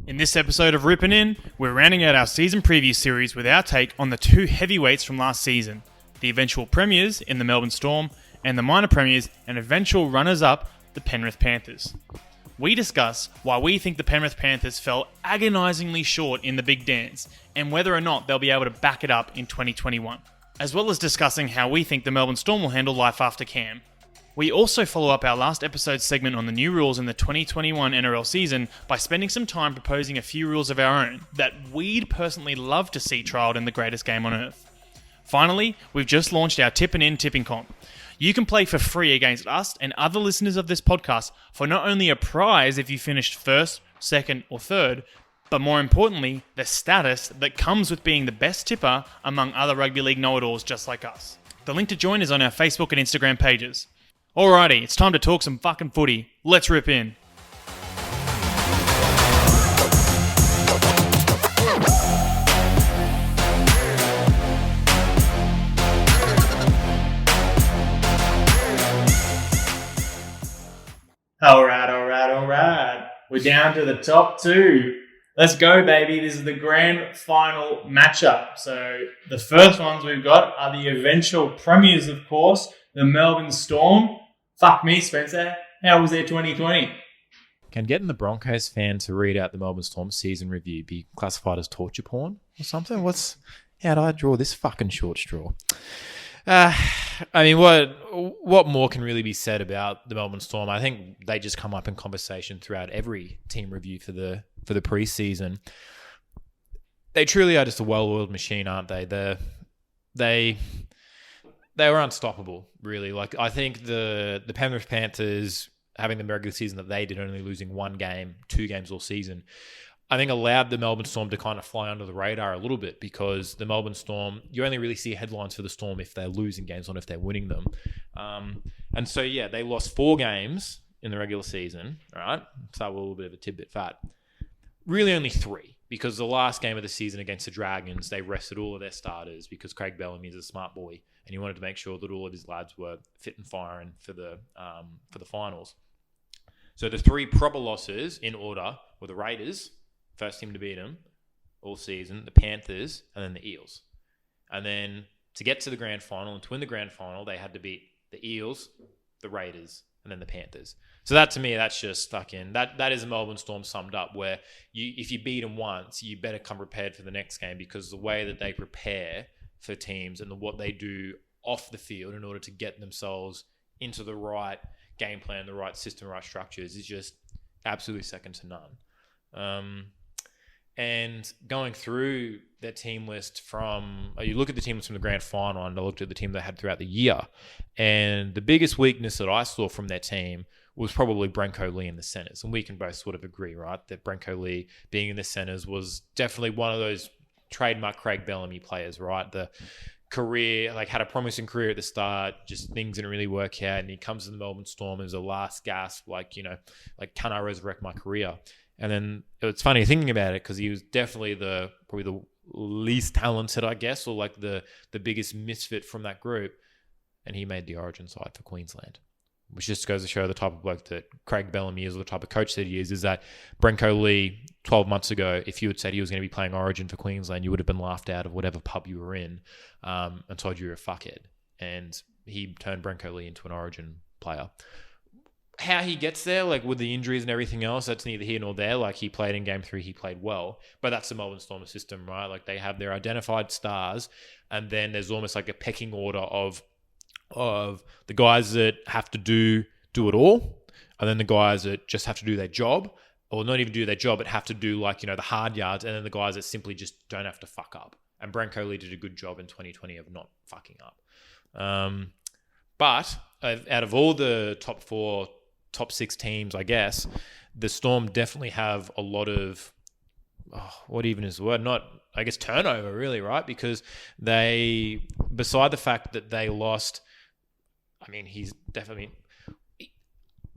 In this episode of Rippin' In, we're rounding out our season preview series with our take on the two heavyweights from last season, the eventual premiers in the Melbourne Storm and the minor premiers and eventual runners-up, the Penrith Panthers. We discuss why we think the Penrith Panthers fell agonisingly short in the big dance and whether or not they'll be able to back it up in 2021, as well as discussing how we think the Melbourne Storm will handle life after Cam. We also follow up our last episode's segment on the new rules in the 2021 NRL season by spending some time proposing a few rules of our own that we'd personally love to see trialled in the greatest game on earth. Finally, we've just launched our Tippin' In tipping comp. You can play for free against us and other listeners of this podcast for not only a prize if you finished first, second, or third, but more importantly, the status that comes with being the best tipper among other rugby league know-it-alls just like us. The link to join is on our Facebook and Instagram pages. Alrighty, it's time to talk some fucking footy. Let's rip in. Alright. We're down to the top two. Let's go, baby. This is the grand final matchup. So the first ones we've got are the eventual premiers, of course, the Melbourne Storm. Fuck me, Spencer. How was their 2020? Can getting the Broncos fan to read out the Melbourne Storm season review be classified as torture porn or something? How did I draw this fucking short straw? What more can really be said about the Melbourne Storm? I think they just come up in conversation throughout every team review for the preseason. They truly are just a well-oiled machine, aren't they? They were unstoppable, really. Like, I think the Penrith Panthers having the regular season that they did, only losing two games all season, I think allowed the Melbourne Storm to kind of fly under the radar a little bit, because the Melbourne Storm, you only really see headlines for the Storm if they're losing games, not if they're winning them. They lost 4 games in the regular season, all right? So we're a little bit of a tidbit fat. Really only 3, because the last game of the season against the Dragons, they rested all of their starters because Craig Bellamy is a smart boy and he wanted to make sure that all of his lads were fit and firing for the finals. So the 3 proper losses in order were the Raiders, first team to beat them all season, the Panthers, and then the Eels. And then to get to the grand final and to win the grand final, they had to beat the Eels, the Raiders, and then the Panthers. So that, to me, that's just fucking... That is a Melbourne Storm summed up, where if you beat them once, you better come prepared for the next game, because the way that they prepare for teams and what they do off the field in order to get themselves into the right game plan, the right system, the right structures is just absolutely second to none. And going through their team list you look at the team list from the grand final, and I looked at the team they had throughout the year, and the biggest weakness that I saw from their team was probably Brenko Lee in the centres. And we can both sort of agree, right, that Brenko Lee being in the centres was definitely one of those trademark Craig Bellamy players, right? The career, had a promising career at the start, just things didn't really work out, and he comes to the Melbourne Storm as a last gasp, can I resurrect my career? And then it's funny thinking about it, because he was definitely probably the least talented, I guess, or the biggest misfit from that group. And he made the origin side for Queensland, which just goes to show the type of bloke that Craig Bellamy is, or the type of coach that he is that Brenko Lee 12 months ago, if you had said he was going to be playing origin for Queensland, you would have been laughed out of whatever pub you were in and told you were a fuckhead. And he turned Brenko Lee into an origin player. How he gets there, with the injuries and everything else, that's neither here nor there. He played in Game 3, he played well. But that's the Melbourne Storm system, right? They have their identified stars, and then there's almost a pecking order of the guys that have to do it all, and then the guys that just have to do their job, or not even do their job, but have to do the hard yards, and then the guys that simply just don't have to fuck up. And Brenko Lee did a good job in 2020 of not fucking up. But out of all the top 6 teams, I guess, the Storm definitely have a lot of, what even is the word? Not, I guess, turnover, really, right? Because they, beside the fact that they lost, he's definitely,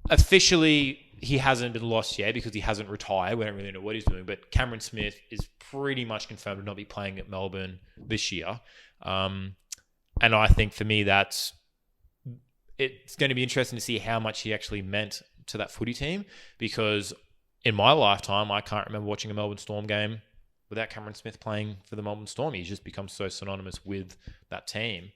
officially, he hasn't been lost yet because he hasn't retired. We don't really know what he's doing, but Cameron Smith is pretty much confirmed to not be playing at Melbourne this year. And I think for me, it's going to be interesting to see how much he actually meant to that footy team, because in my lifetime, I can't remember watching a Melbourne Storm game without Cameron Smith playing for the Melbourne Storm. He's just become so synonymous with that team.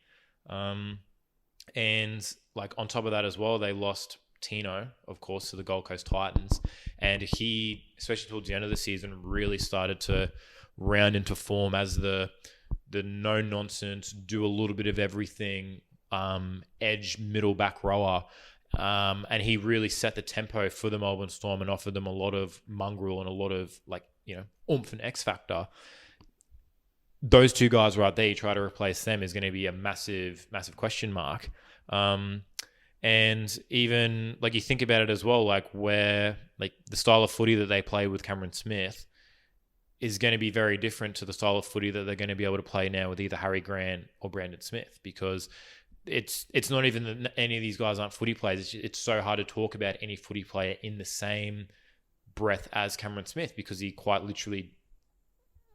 And like on top of that as well, they lost Tino, of course, to the Gold Coast Titans. And he, especially towards the end of the season, really started to round into form as the no-nonsense, do a little bit of everything, edge middle back rower. And he really set the tempo for the Melbourne Storm and offered them a lot of mongrel and a lot of oomph and X factor. Those two guys right there, you try to replace them is going to be a massive, massive question mark. And even like you think about it as well, like where like the style of footy that they play with Cameron Smith is going to be very different to the style of footy that they're going to be able to play now with either Harry Grant or Brandon Smith, because it's not even that any of these guys aren't footy players. It's so hard to talk about any footy player in the same breath as Cameron Smith, because he quite literally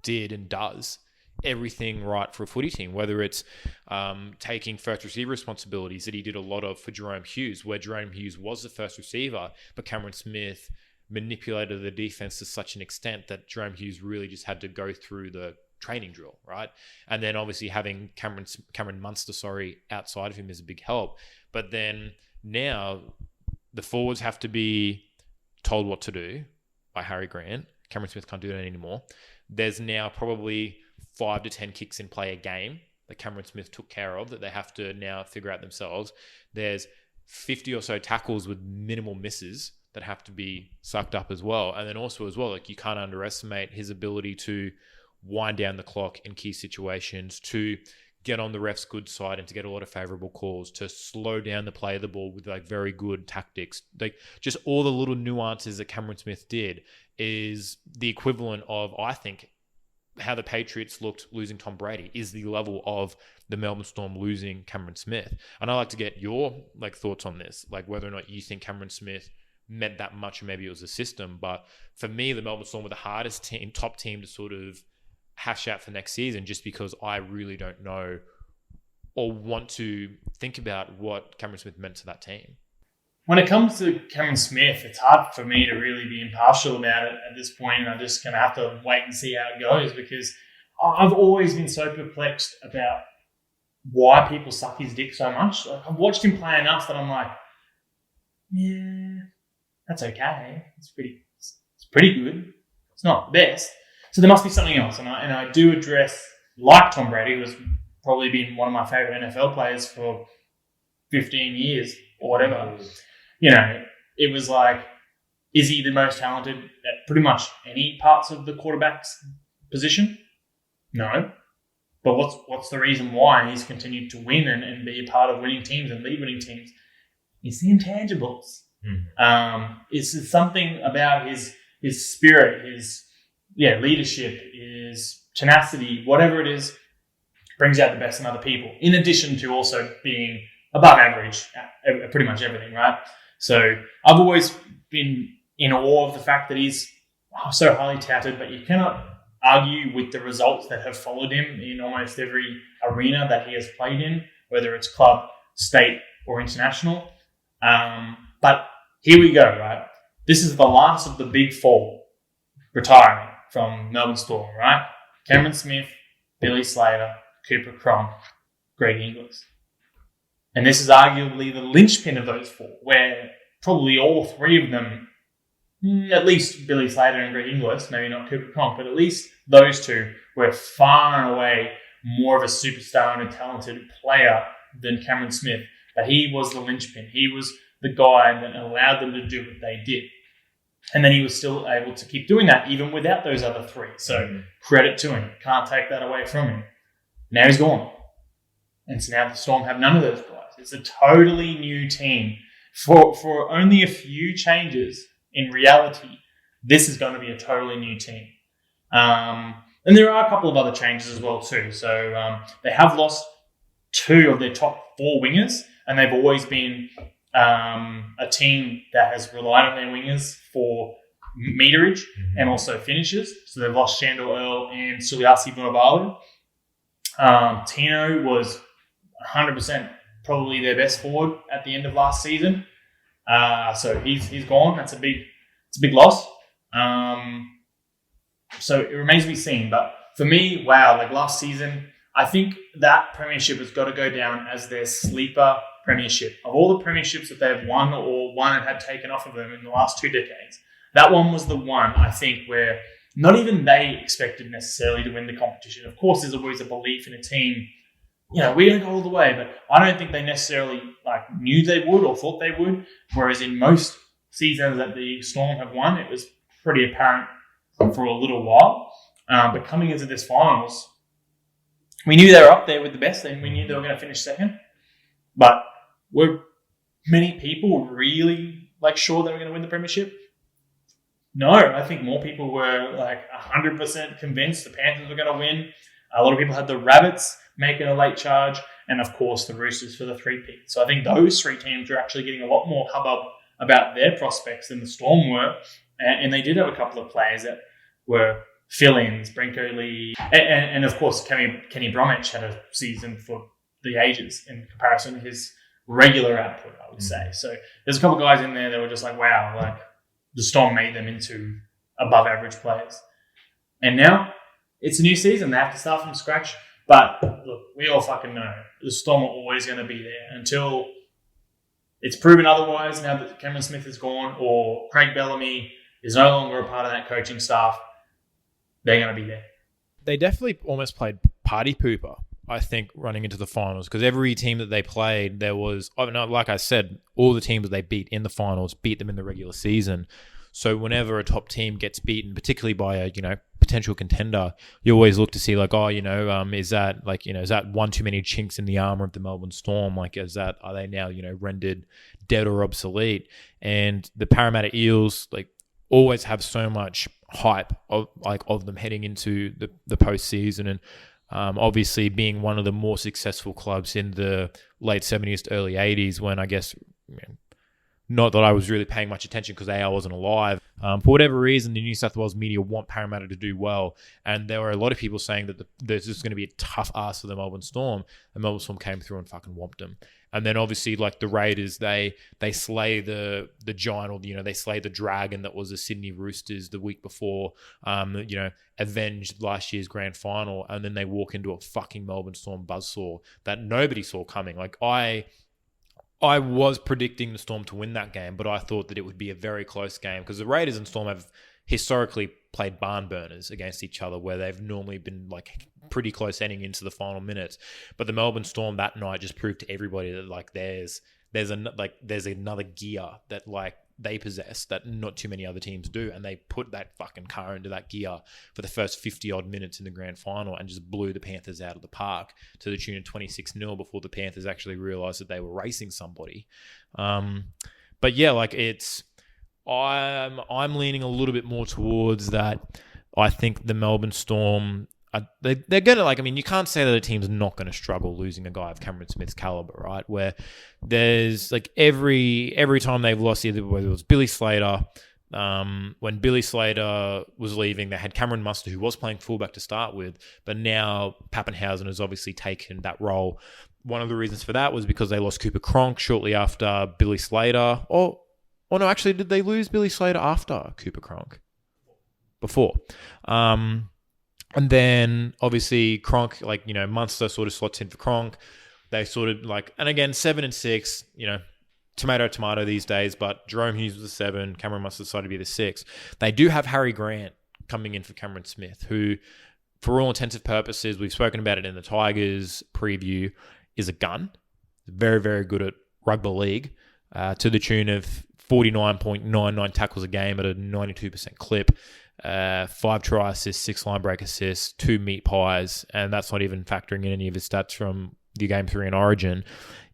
did and does everything right for a footy team, whether it's taking first receiver responsibilities that he did a lot of for Jerome Hughes, where Jerome Hughes was the first receiver, but Cameron Smith manipulated the defense to such an extent that Jerome Hughes really just had to go through the training drill, right? And then obviously having Cameron Munster, outside of him is a big help. But then now the forwards have to be told what to do by Harry Grant. Cameron Smith can't do that anymore. There's now probably 5 to 10 kicks in play a game that Cameron Smith took care of that they have to now figure out themselves. There's 50 or so tackles with minimal misses that have to be sucked up as well. And then also as well, like you can't underestimate his ability to wind down the clock in key situations, to get on the ref's good side and to get a lot of favorable calls, to slow down the play of the ball with like very good tactics. Like just all the little nuances that Cameron Smith did is the equivalent of, I think, how the Patriots looked losing Tom Brady is the level of the Melbourne Storm losing Cameron Smith. And I'd like to get your like thoughts on this, like whether or not you think Cameron Smith meant that much, or maybe it was a system. But for me, the Melbourne Storm were the hardest team, top team to sort of hash out for next season, just because I really don't know or want to think about what Cameron Smith meant to that team. When it comes to Cameron Smith, it's hard for me to really be impartial about it at this point, and I'm just going to have to wait and see how it goes, because I've always been so perplexed about why people suck his dick so much. Like, I've watched him play enough that I'm like, yeah, that's okay. It's pretty good. It's not the best. So there must be something else. And I do address, like Tom Brady, who has probably been one of my favourite NFL players for 15 years or whatever. You know, it was like, is he the most talented at pretty much any parts of the quarterback's position? No. But what's the reason why he's continued to win and be a part of winning teams and lead winning teams? It's the intangibles. It's something about his spirit, his leadership, his tenacity, whatever it is, brings out the best in other people, in addition to also being above average at pretty much everything, right? So I've always been in awe of the fact that he's so highly touted, but you cannot argue with the results that have followed him in almost every arena that he has played in, whether it's club, state, or international. But here we go, right? This is the last of the big four retiring from Melbourne Storm, right? Cameron Smith, Billy Slater, Cooper Cronk, Greg Inglis. And this is arguably the linchpin of those four, where probably all three of them, at least Billy Slater and Greg Inglis, maybe not Cooper Cronk, but at least those two were far and away more of a superstar and a talented player than Cameron Smith. But he was the linchpin. He was the guy that allowed them to do what they did. And then he was still able to keep doing that even without those other three. So credit to him. Can't take that away from him. Now he's gone. And so now the Storm have none of those guys. It's a totally new team. For only a few changes, in reality, this is going to be a totally new team. And there are a couple of other changes as well too. So they have lost 2 of their top 4 wingers, and they've always been a team that has relied on their wingers for meterage and also finishes. So they've lost Shandor Earl and Suliasi Vunivalu. Tino was 100% probably their best forward at the end of last season. So he's gone. It's a big loss. So it remains to be seen. But for me, wow, like last season, I think that premiership has got to go down as their sleeper premiership. Of all the premierships that they've won or one and had taken off of them in the last 2 decades, that one was the one, I think, where not even they expected necessarily to win the competition. Of course, there's always a belief in a team, we're going to go all the way, but I don't think they necessarily knew they would or thought they would. Whereas in most seasons that the Storm have won, it was pretty apparent for a little while. But coming into this finals, we knew they were up there with the best, and we knew they were going to finish second. But were many people really sure they were going to win the premiership? No, I think more people were 100% convinced the Panthers were going to win. A lot of people had the Rabbits making a late charge, and of course the Roosters for the 3-peat. So I think those 3 teams were actually getting a lot more hubbub about their prospects than the Storm were, and they did have a couple of players that were fill-ins, Brinko Lee, and of course Kenny Bromwich had a season for the ages in comparison to his regular output, I would say. So there's a couple of guys in there that were just wow, the Storm made them into above average players. And now it's a new season. They have to start from scratch. But look, we all fucking know the Storm are always going to be there until it's proven otherwise. Now that Cameron Smith is gone or Craig Bellamy is no longer a part of that coaching staff, they're going to be there. They definitely almost played party pooper, I think, running into the finals, because every team that they played, there was, like I said, all the teams that they beat in the finals beat them in the regular season. So whenever a top team gets beaten, particularly by a potential contender, you always look to see is that one too many chinks in the armor of the Melbourne Storm? Are they now rendered dead or obsolete? And the Parramatta Eels always have so much hype of them heading into the postseason, and obviously being one of the more successful clubs in the late 70s to early 80s, when I guess, not that I was really paying much attention because I wasn't alive. For whatever reason, the New South Wales media want Parramatta to do well, and there were a lot of people saying that there's just going to be a tough ass for the Melbourne Storm, and Melbourne Storm came through and fucking whopped them. And then obviously, the Raiders, they slay the giant, or they slay the dragon that was the Sydney Roosters the week before, avenged last year's grand final, and then they walk into a fucking Melbourne Storm buzzsaw that nobody saw coming. I was predicting the Storm to win that game, but I thought that it would be a very close game, because the Raiders and Storm have historically played barn burners against each other, where they've normally been pretty close ending into the final minutes. But the Melbourne Storm that night just proved to everybody that there's another gear that they possess that not too many other teams do, and they put that fucking car into that gear for the first 50 odd minutes in the grand final and just blew the Panthers out of the park to the tune of 26-0 before the Panthers actually realized that they were racing somebody. But yeah, I'm leaning a little bit more towards that. I think the Melbourne Storm, they're going to, you can't say that a team's not going to struggle losing a guy of Cameron Smith's caliber, right? Where there's every time they've lost, either whether it was Billy Slater, when Billy Slater was leaving, they had Cameron Munster, who was playing fullback to start with, but now Pappenhausen has obviously taken that role. One of the reasons for that was because they lost Cooper Cronk shortly after Billy Slater. Or no, actually, did they lose Billy Slater after Cooper Cronk? Before. And then obviously Cronk, Munster sort of slots in for Cronk. They sort of and again, 7 and 6, tomato these days, but Jerome Hughes was the 7, Cameron Munster decided to be the 6. They do have Harry Grant coming in for Cameron Smith, who, for all intents and purposes, we've spoken about it in the Tigers preview, is a gun. Very, very good at rugby league, to the tune of 49.99 tackles a game at a 92% clip. 5 try assists, 6 line break assists, 2 meat pies, and that's not even factoring in any of his stats from the Game 3 in Origin.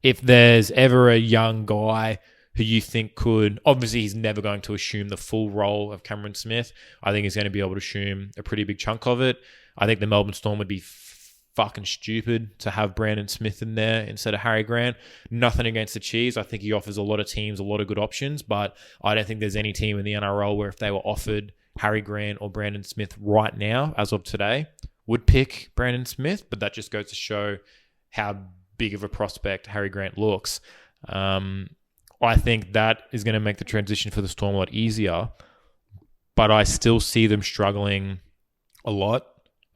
If there's ever a young guy who you think could, obviously he's never going to assume the full role of Cameron Smith. I think he's going to be able to assume a pretty big chunk of it. I think the Melbourne Storm would be fucking stupid to have Brandon Smith in there instead of Harry Grant. Nothing against the Cheese. I think he offers a lot of teams a lot of good options, but I don't think there's any team in the NRL where if they were offered Harry Grant or Brandon Smith right now, as of today, would pick Brandon Smith, but that just goes to show how big of a prospect Harry Grant looks. I think that is going to make the transition for the Storm a lot easier. but I still see them struggling a lot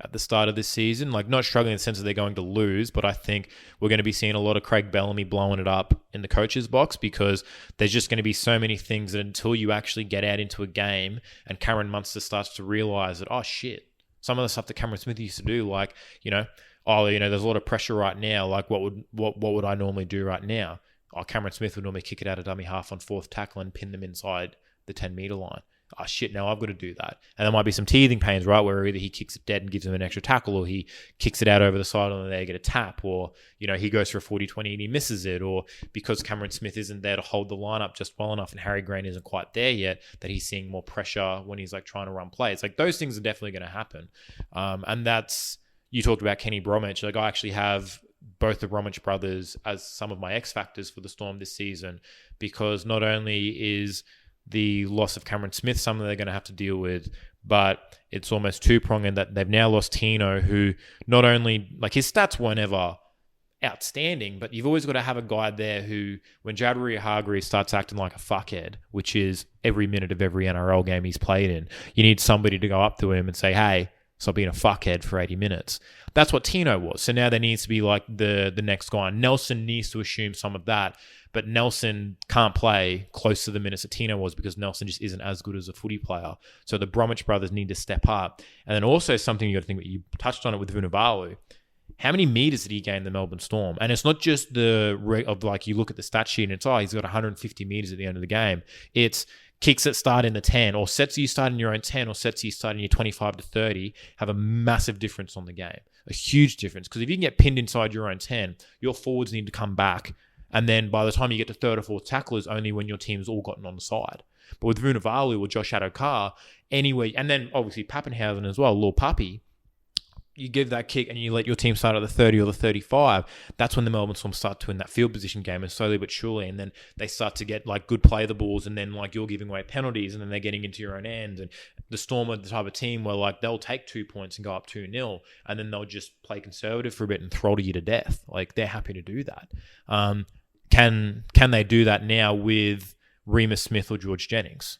at the start of this season. Like, not struggling in the sense that they're going to lose, but I think we're going to be seeing a lot of Craig Bellamy blowing it up in the coach's box, because there's just going to be so many things that until you actually get out into a game and Cameron Munster starts to realise that, oh shit, some of the stuff that Cameron Smith used to do, like, there's a lot of pressure right now. Like, what would I normally do right now? Oh, Cameron Smith would normally kick it out of dummy half on fourth tackle and pin them inside the 10-metre line. Oh shit, now I've got to do that. And there might be some teething pains, right, where either he kicks it dead and gives him an extra tackle, or he kicks it out over the side and they get a tap, or, he goes for a 40-20 and he misses it, or because Cameron Smith isn't there to hold the line up just well enough and Harry Grant isn't quite there yet, that he's seeing more pressure when he's like trying to run plays. Like, those things are definitely going to happen. And that's, you talked about Kenny Bromwich. Like, I actually have both the Bromwich brothers as some of my X factors for the Storm this season, because not only is the loss of Cameron Smith something they're going to have to deal with, but it's almost two-pronged in that they've now lost Tino, who not only, like, his stats weren't ever outstanding, but you've always got to have a guy there who, when Jadri Hargreaves starts acting like a fuckhead, which is every minute of every NRL game he's played in, you need somebody to go up to him and say, hey, stop being a fuckhead for 80 minutes. That's what Tino was. So now there needs to be like the next guy. Nelson needs to assume some of that, but Nelson can't play close to the minutes that Tino was, because Nelson just isn't as good as a footy player. So the Bromwich brothers need to step up. And then also something you got to think about, you touched on it with Vunivalu. How many meters did he gain the Melbourne Storm? And it's not just you look at the stat sheet and it's, he's got 150 meters at the end of the game. It's kicks that start in the 10, or sets you start in your own 10, or sets you start in your 25 to 30 have a massive difference on the game. A huge difference. Because if you can get pinned inside your own 10, your forwards need to come back. And then by the time you get to third or fourth tackle is only when your team's all gotten on the side. But with Vunivalu or Josh Adokar, anyway, and then obviously Pappenhausen as well, Lil Puppy, you give that kick and you let your team start at the 30 or the 35, that's when the Melbourne Storm start to win that field position game, and slowly but surely, and then they start to get like good play the balls, and then like you're giving away penalties, and then they're getting into your own end. And the Storm are the type of team where like they'll take 2 points and go up 2-0, and then they'll just play conservative for a bit and throttle you to death. Like, they're happy to do that. Can they do that now with Remus Smith or George Jennings?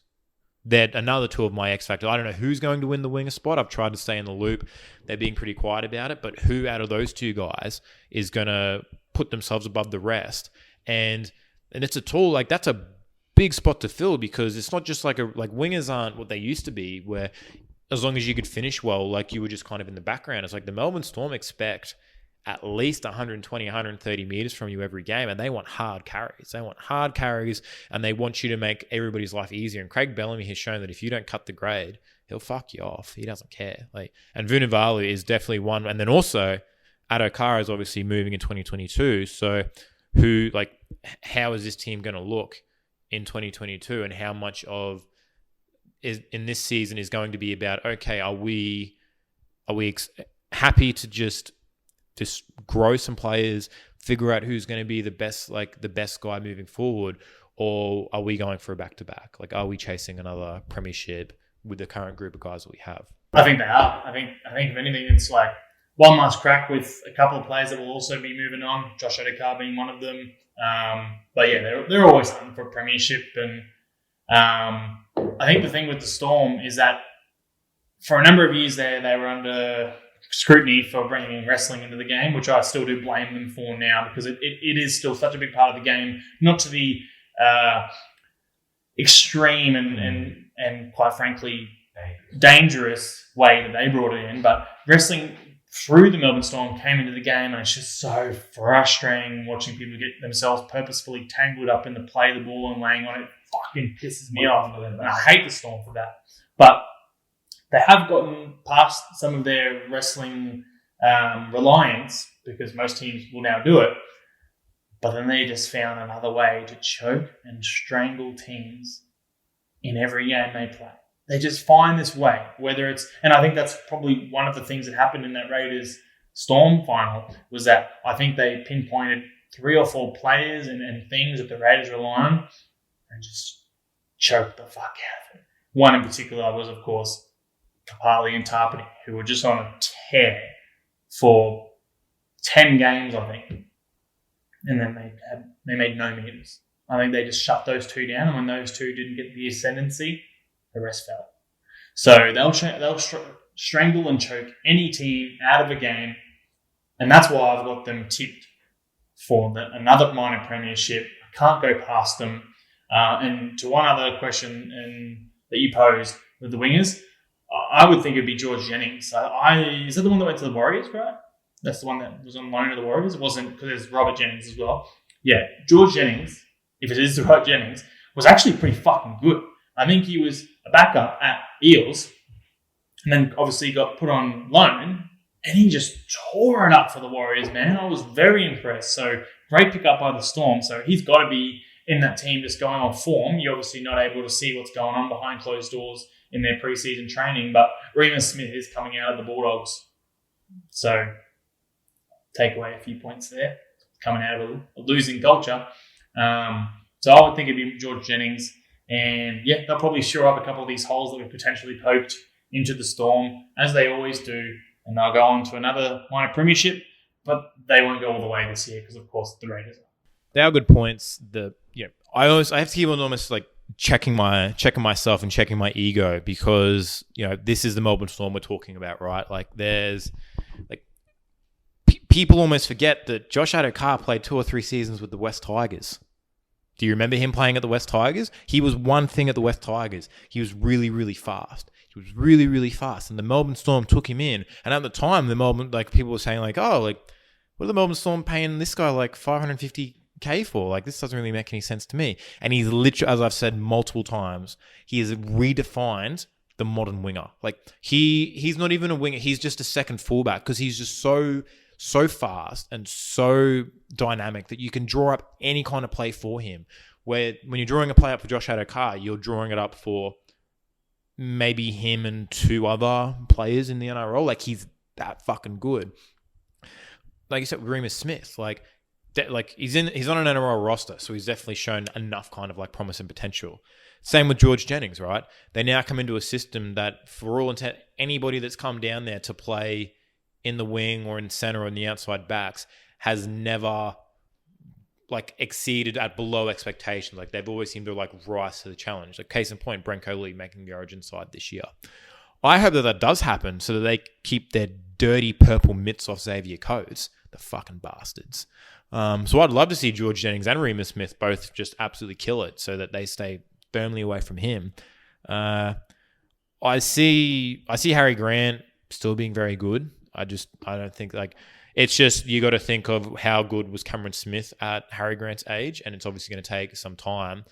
They're another two of my X factors. I don't know who's going to win the winger spot. I've tried to stay in the loop. They're being pretty quiet about it. But who out of those two guys is going to put themselves above the rest? And it's a tool, like, that's a big spot to fill, because it's not just like wingers aren't what they used to be, where as long as you could finish well, like, you were just kind of in the background. It's like the Melbourne Storm expect at least 120, 130 meters from you every game, and they want hard carries. They want hard carries, and they want you to make everybody's life easier. And Craig Bellamy has shown that if you don't cut the grade, he'll fuck you off. He doesn't care. And Vunivalu is definitely one. And then also, Adokar is obviously moving in 2022. So how is this team going to look in 2022, and how much of in this season is going to be about, okay, are we happy to just grow some players, figure out who's going to be the best guy moving forward, or are we going for a back-to-back? Like, are we chasing another premiership with the current group of guys that we have? I think they are. I think if anything, it's like one last crack with a couple of players that will also be moving on. Josh Adokar being one of them. But yeah, they're always hunting for a premiership, and I think the thing with the Storm is that for a number of years they were under scrutiny for bringing wrestling into the game, which I still do blame them for now, because it is still such a big part of the game, not to the extreme and quite frankly dangerous way that they brought it in, but wrestling through the Melbourne Storm came into the game, and it's just so frustrating watching people get themselves purposefully tangled up in the play of the ball and laying on it. Fucking pisses me off, and I hate the Storm for that. But they have gotten past some of their wrestling reliance, because most teams will now do it. But then they just found another way to choke and strangle teams in every game they play. They just find this way, whether it's... And I think that's probably one of the things that happened in that Raiders Storm final, was that I think they pinpointed 3 or 4 players and things that the Raiders rely on and just choked the fuck out of it. One in particular was, of course, Kapali and Tarpany, who were just on a tear for 10 games, I think. And then they made no meters. I think they just shut those two down, and when those two didn't get the ascendancy, the rest fell. So they'll strangle and choke any team out of a game, and that's why I've got them tipped for another minor premiership. I can't go past them. And to one other question that you posed with the wingers, I would think it'd be George Jennings. Is that the one that went to the Warriors, right? That's the one that was on loan to the Warriors. It wasn't, because there's Robert Jennings as well. Yeah, George Jennings, if it is the right Jennings, was actually pretty fucking good. I think he was a backup at Eels, and then obviously got put on loan, and he just tore it up for the Warriors, man. I was very impressed. So great pick up by the Storm. So he's got to be in that team just going on form. You're obviously not able to see what's going on behind closed doors in their preseason training, but Remus Smith is coming out of the Bulldogs. So take away a few points there, coming out of a losing culture. So I would think it'd be George Jennings. And yeah, they'll probably shore up a couple of these holes that we potentially poked into the Storm, as they always do. And they'll go on to another minor premiership, but they won't go all the way this year because, of course, the Raiders are. They are good points. I have to keep on almost like checking myself and checking my ego, because this is the Melbourne Storm we're talking about, right? Like there's like people almost forget that Josh Adokar played 2 or 3 seasons with the West Tigers. Do you remember him playing at the West Tigers? He was one thing at the West Tigers. He was really, really fast. He was really, really fast. And the Melbourne Storm took him in. And at the time, people were saying what are the Melbourne Storm paying this guy like $550K for? Like, this doesn't really make any sense to me. And he's literally, as I've said multiple times, he has redefined the modern winger. Like, he's not even a winger. He's just a second fullback, because he's just so fast and so dynamic that you can draw up any kind of play for him. Where when you're drawing a play up for Josh Adokar, you're drawing it up for maybe him and 2 other players in the NRL. Like, he's that fucking good. Like you said, with Remus Smith, he's on an NRL roster, so he's definitely shown enough kind of like promise and potential. Same with George Jennings, right? They now come into a system that, for all intent, anybody that's come down there to play in the wing or in center or in the outside backs has never exceeded at below expectations. Like, they've always seemed to rise to the challenge. Like, case in point, Brenko Lee making the Origin side this year. I hope that does happen, so that they keep their dirty purple mitts off Xavier Coates, the fucking bastards. So I'd love to see George Jennings and Remus Smith both just absolutely kill it, so that they stay firmly away from him. I see Harry Grant still being very good. I don't think it's just, you got to think of how good was Cameron Smith at Harry Grant's age, and it's obviously going to take some time.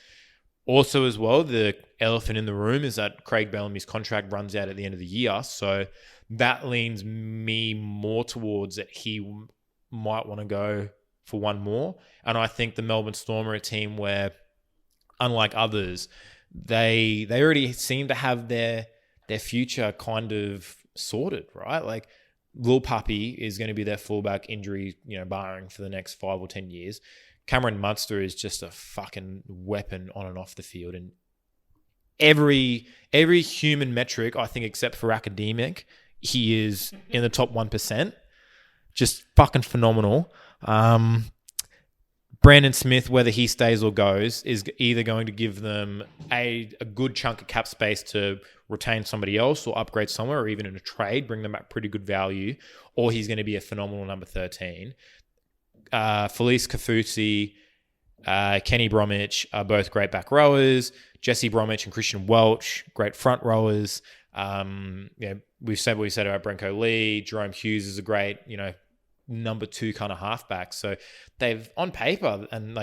Also, as well, the elephant in the room is that Craig Bellamy's contract runs out at the end of the year, so that leans me more towards that he might want to go for one more. And I think the Melbourne Storm are a team where, unlike others, they already seem to have their future kind of sorted, right? Like, Lil Puppy is going to be their fullback, injury, barring, for the next 5 or 10 years. Cameron Munster is just a fucking weapon on and off the field. And every human metric, I think, except for academic, he is in the top 1%. Just fucking phenomenal. Brandon Smith, whether he stays or goes, is either going to give them a good chunk of cap space to retain somebody else or upgrade somewhere, or even in a trade, bring them at pretty good value, or he's going to be a phenomenal number 13. Felice Kafusi, Kenny Bromwich are both great back rowers. Jesse Bromwich and Christian Welch, great front rowers. We've said what we said about Brenko Lee. Jerome Hughes is a great, number 2 kind of halfback. So they've, on paper and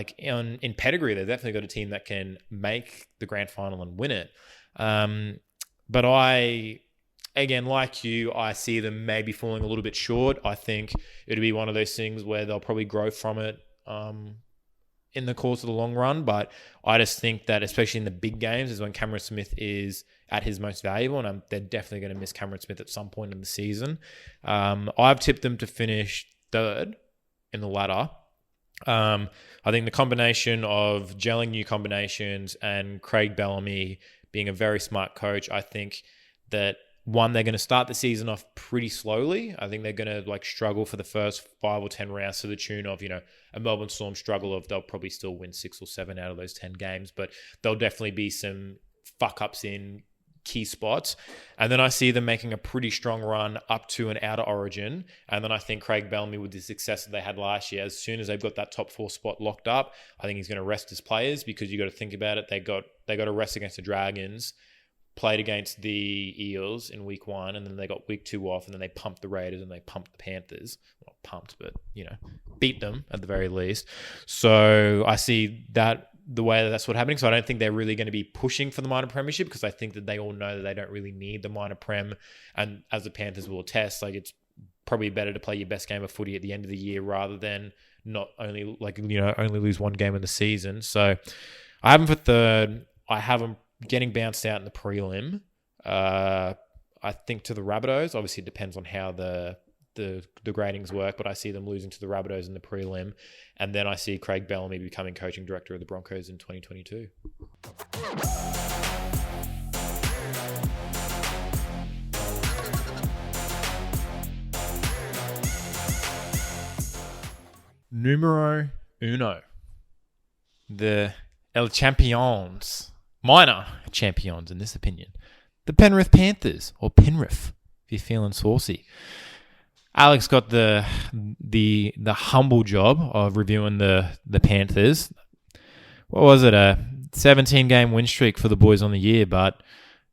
in pedigree, they've definitely got a team that can make the grand final and win it. But I, again, like you, I see them maybe falling a little bit short. I think it'll be one of those things where they'll probably grow from it in the course of the long run. But I just think that, especially in the big games, is when Cameron Smith is at his most valuable, and they're definitely going to miss Cameron Smith at some point in the season. I've tipped them to finish 3rd in the ladder. I think the combination of gelling new combinations and Craig Bellamy being a very smart coach, I think that, one, they're going to start the season off pretty slowly. I think they're going to struggle for the first 5 or 10 rounds, to the tune of, a Melbourne Storm struggle of, they'll probably still win 6 or 7 out of those 10 games, but there'll definitely be some fuck ups in key spots. And then I see them making a pretty strong run up to an outer origin. And then I think Craig Bellamy, with the success that they had last year, as soon as they've got that top 4 spot locked up, I think he's going to rest his players, because you got to think about it. They got a rest against the Dragons, played against the Eels in week 1, and then they got week 2 off, and then they pumped the Raiders and they pumped the Panthers. Not pumped, but, beat them at the very least. So I see that the way that's what's happening. So I don't think they're really going to be pushing for the minor premiership, because I think that they all know that they don't really need the minor prem. And as the Panthers will attest, it's probably better to play your best game of footy at the end of the year rather than not only only lose one game in the season. So I have them for third. I have them getting bounced out in the prelim. I think to the Rabbitohs. Obviously, it depends on how the gradings work, but I see them losing to the Rabbitohs in the prelim. And then I see Craig Bellamy becoming coaching director of the Broncos in 2022. Numero uno. The El Champions. Minor champions, in this opinion. The Penrith Panthers, or Penrith, if you're feeling saucy. Alex got the humble job of reviewing the Panthers. What was it? A 17-game win streak for the boys on the year, but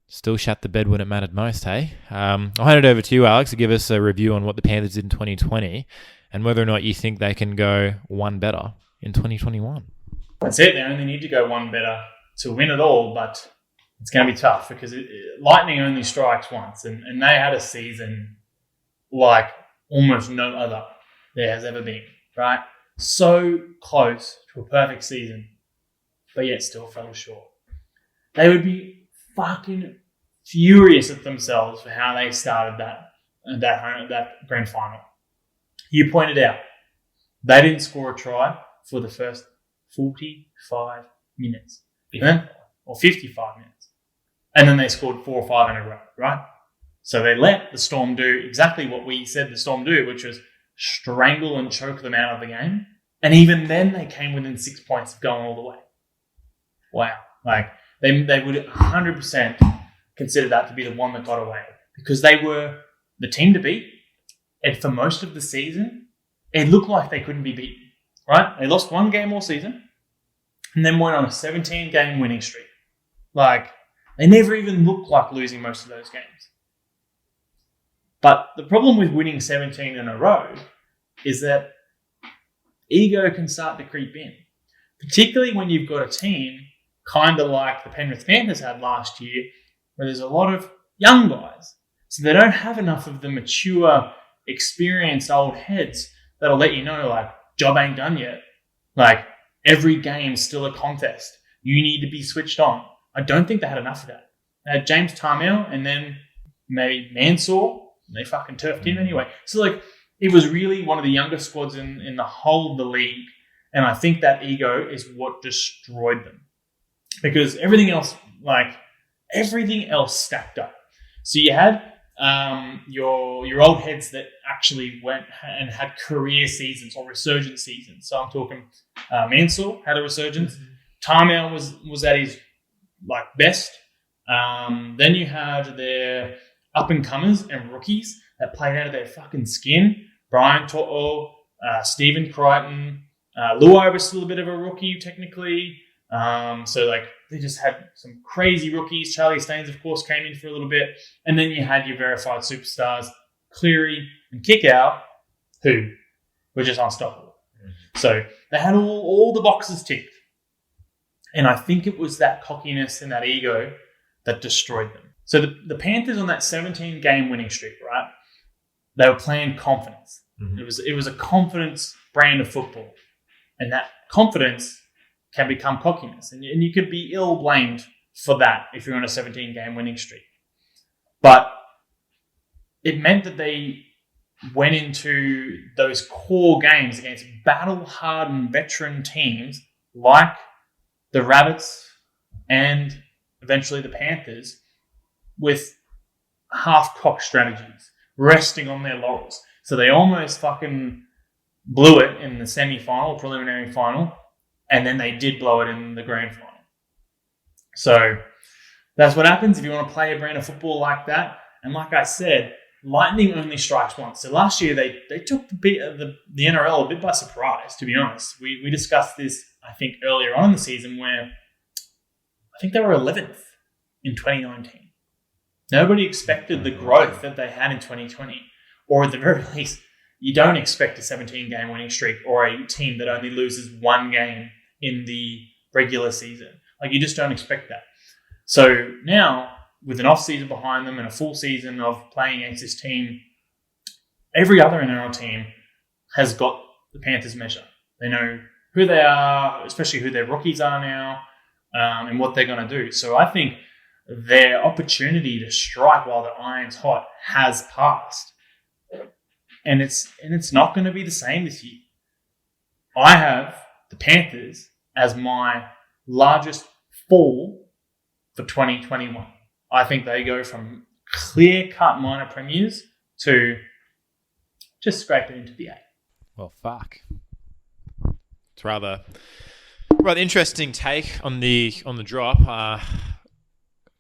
still shut the bed when it mattered most, hey? I'll hand it over to you, Alex, to give us a review on what the Panthers did in 2020 and whether or not you think they can go one better in 2021. That's it. They only need to go one better to win it all, but it's going to be tough because lightning only strikes once, and they had a season like almost no other there has ever been, right? So close to a perfect season, but yet still fell short. They would be fucking furious at themselves for how they started that grand final. You pointed out they didn't score a try for the first 45 minutes, or 55 minutes, and then they scored 4 or 5 in a row, right? So they let the Storm do exactly what we said the Storm do, which was strangle and choke them out of the game. And even then, they came within 6 points of going all the way. Wow. They would 100% consider that to be the one that got away, because they were the team to beat. And for most of the season, it looked like they couldn't be beaten, right? They lost one game all season and then went on a 17-game winning streak. They never even looked like losing most of those games. But the problem with winning 17 in a row is that ego can start to creep in, particularly when you've got a team kind of like the Penrith Panthers had last year, where there's a lot of young guys. So they don't have enough of the mature, experienced old heads that'll let you know, job ain't done yet. Every game's still a contest. You need to be switched on. I don't think they had enough of that. They had James Tarmel and then maybe Mansour. They fucking turfed him anyway. So, it was really one of the younger squads in the whole of the league. And I think that ego is what destroyed them. Because everything else stacked up. So you had your old heads that actually went and had career seasons or resurgent seasons. So I'm talking Mansour had a resurgence. Tarmel was at his best. Then you had their up-and-comers and rookies that played out of their fucking skin. Brian To'o, Stephen Crichton. Luai was still a bit of a rookie, technically. They just had some crazy rookies. Charlie Staines, of course, came in for a little bit. And then you had your verified superstars, Cleary and Kickout, who were just unstoppable. So they had all the boxes ticked. And I think it was that cockiness and that ego that destroyed them. So the Panthers on that 17-game winning streak, right? They were playing confidence. Mm-hmm. It was a confidence brand of football. And that confidence can become cockiness. And you could be ill-blamed for that if you're on a 17-game winning streak. But it meant that they went into those core games against battle-hardened veteran teams like the Rabbits and eventually the Panthers with half-cocked strategies, resting on their laurels. So they almost fucking blew it in the semi-final, preliminary final, and then they did blow it in the grand final. So That's what happens if you want to play a brand of football like that. And like I said, lightning only strikes once. So last year they took the NRL a bit by surprise, to be honest. We discussed this, I think, earlier on in the season where I think they were 11th in 2019. Nobody expected the growth that they had in 2020. Or at the very least, you don't expect a 17-game winning streak or a team that only loses one game in the regular season. Like, you just don't expect that. So now, with an off-season behind them and a full season of playing against this team, every other NRL team has got the Panthers measure. They know who they are, especially who their rookies are now, and what they're going to do. So I think their opportunity to strike while the iron's hot has passed. And it's not going to be the same this year. I have the Panthers as my largest fall for 2021. I think they go from clear-cut minor premiers to just scraping into the 8. Well, fuck. It's rather interesting take on the drop.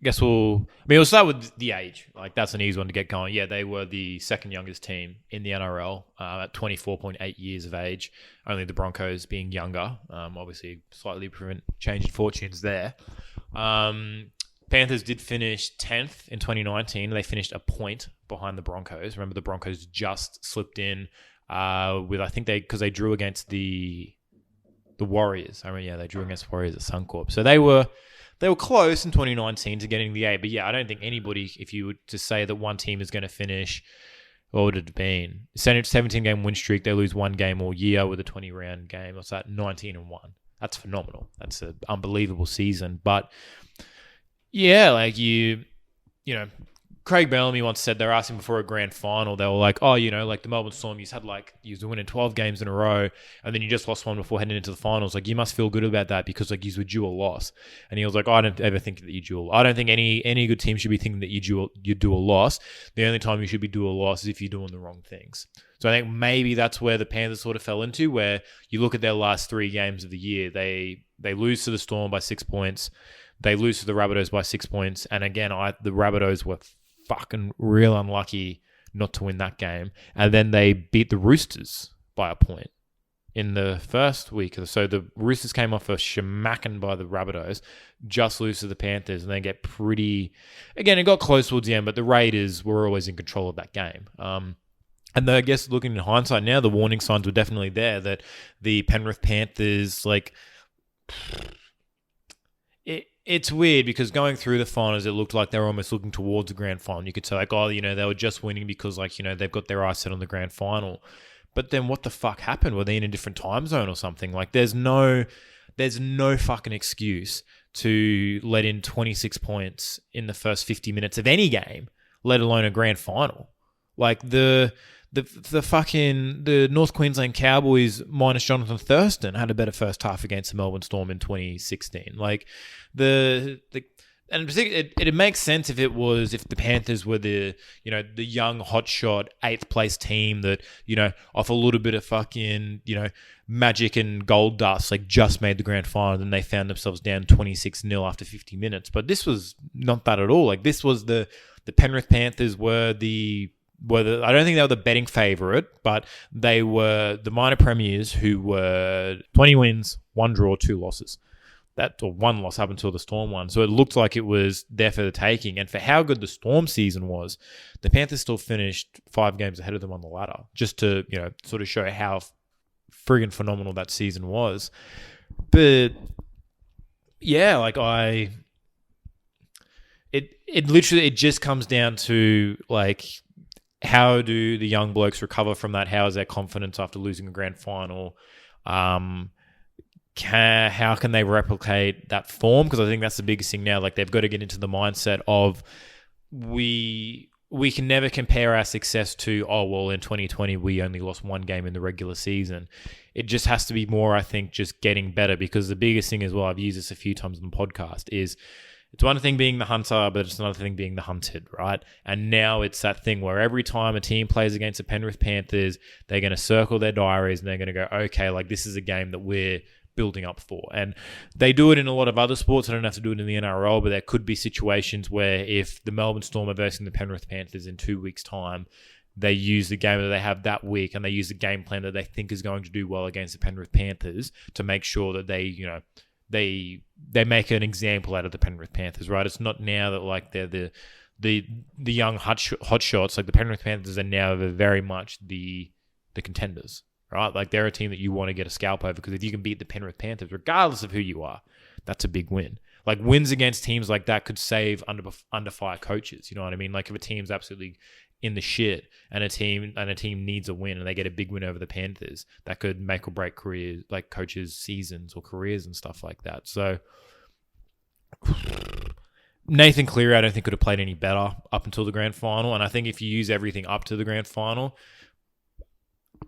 We'll start with the age. Like, that's an easy one to get going. Yeah, they were the second youngest team in the NRL at 24.8 years of age. Only the Broncos being younger. Obviously, slightly different change in fortunes there. Panthers did finish 10th in 2019. They finished a point behind the Broncos. Remember, the Broncos just slipped in because they drew against the Warriors. They drew against the Warriors at Suncorp. So they were close in 2019 to getting the 8. But yeah, I don't think anybody, if you were to say that one team is going to finish, what would it have been? 17-game win streak, they lose one game all year with a 20-round game. What's that? 19-1. That's phenomenal. That's an unbelievable season. But yeah, like Craig Bellamy once said, they're asking before a grand final, they were like, like the Melbourne Storm, you were winning 12 games in a row, and then you just lost one before heading into the finals. Like, you must feel good about that because, like, you were due a loss. And he was like, I don't ever think that you do. I don't think any good team should be thinking that you do a loss. The only time you should be due a loss is if you're doing the wrong things. So I think maybe that's where the Panthers sort of fell into, where you look at their last 3 games of the year, they lose to the Storm by 6 points, they lose to the Rabbitohs by 6 points, and again, the Rabbitohs were fucking real unlucky not to win that game. And then they beat the Roosters by a point in the first week. So the Roosters came off a shemacking by the Rabbitohs, just lose to the Panthers, and then get pretty... Again, it got close towards the end, but the Raiders were always in control of that game. And I guess looking in hindsight now, the warning signs were definitely there that the Penrith Panthers, like... It's weird because going through the finals, it looked like they were almost looking towards the grand final. You could say, like, they were just winning because, like, they've got their eyes set on the grand final. But then what the fuck happened? Were they in a different time zone or something? Like, there's no fucking excuse to let in 26 points in the first 50 minutes of any game, let alone a grand final. Like, the North Queensland Cowboys minus Jonathan Thurston had a better first half against the Melbourne Storm in 2016. Like, it makes sense if the Panthers were the young hotshot 8th place team that, off a little bit of fucking, magic and gold dust, like, just made the grand final, and they found themselves down 26-0 after 50 minutes. But this was not that at all. Like, this was the Penrith Panthers were I don't think they were the betting favourite, but they were the minor premiers who were 20 wins, 1 draw, 2 losses. Or 1 loss up until the Storm won. So it looked like it was there for the taking. And for how good the Storm season was, the Panthers still finished 5 games ahead of them on the ladder, just to, sort of show how friggin' phenomenal that season was. But yeah, like it just comes down to, like, how do the young blokes recover from that? How is their confidence after losing a grand final? How can they replicate that form? Because I think that's the biggest thing now. Like, they've got to get into the mindset of we can never compare our success to, in 2020 we only lost 1 game in the regular season. It just has to be more, I think, just getting better. Because the biggest thing as well, I've used this a few times on the podcast, is it's one thing being the hunter, but it's another thing being the hunted, right? And now it's that thing where every time a team plays against the Penrith Panthers, they're going to circle their diaries and they're going to go, okay, like, this is a game that we're building up for. And they do it in a lot of other sports. They don't have to do it in the NRL, but there could be situations where if the Melbourne Storm are versing the Penrith Panthers in 2 weeks' time, they use the game that they have that week and they use the game plan that they think is going to do well against the Penrith Panthers to make sure that they, you know, they make an example out of the Penrith Panthers, right? It's not now that like they're the young hotshots. Like the Penrith Panthers are now very much the contenders, right? Like they're a team that you want to get a scalp over because if you can beat the Penrith Panthers, regardless of who you are, that's a big win. Like wins against teams like that could save under fire coaches. You know what I mean? Like if a team's absolutely in the shit and a team needs a win and they get a big win over the Panthers, that could make or break careers, like coaches' seasons or careers and stuff like that. So Nathan Cleary, I don't think could have played any better up until the grand final. And I think if you use everything up to the grand final,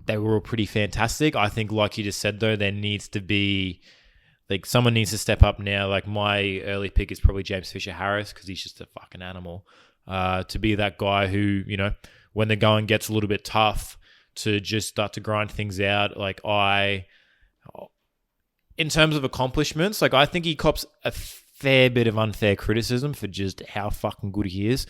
they were all pretty fantastic. I think, like you just said, though, there needs to be, like, someone needs to step up now. Like, my early pick is probably James Fisher-Harris because he's just a fucking animal. To be that guy who, you know, when the going gets a little bit tough, to just start to grind things out. Like, in terms of accomplishments, like, I think he cops a fair bit of unfair criticism for just how fucking good he is.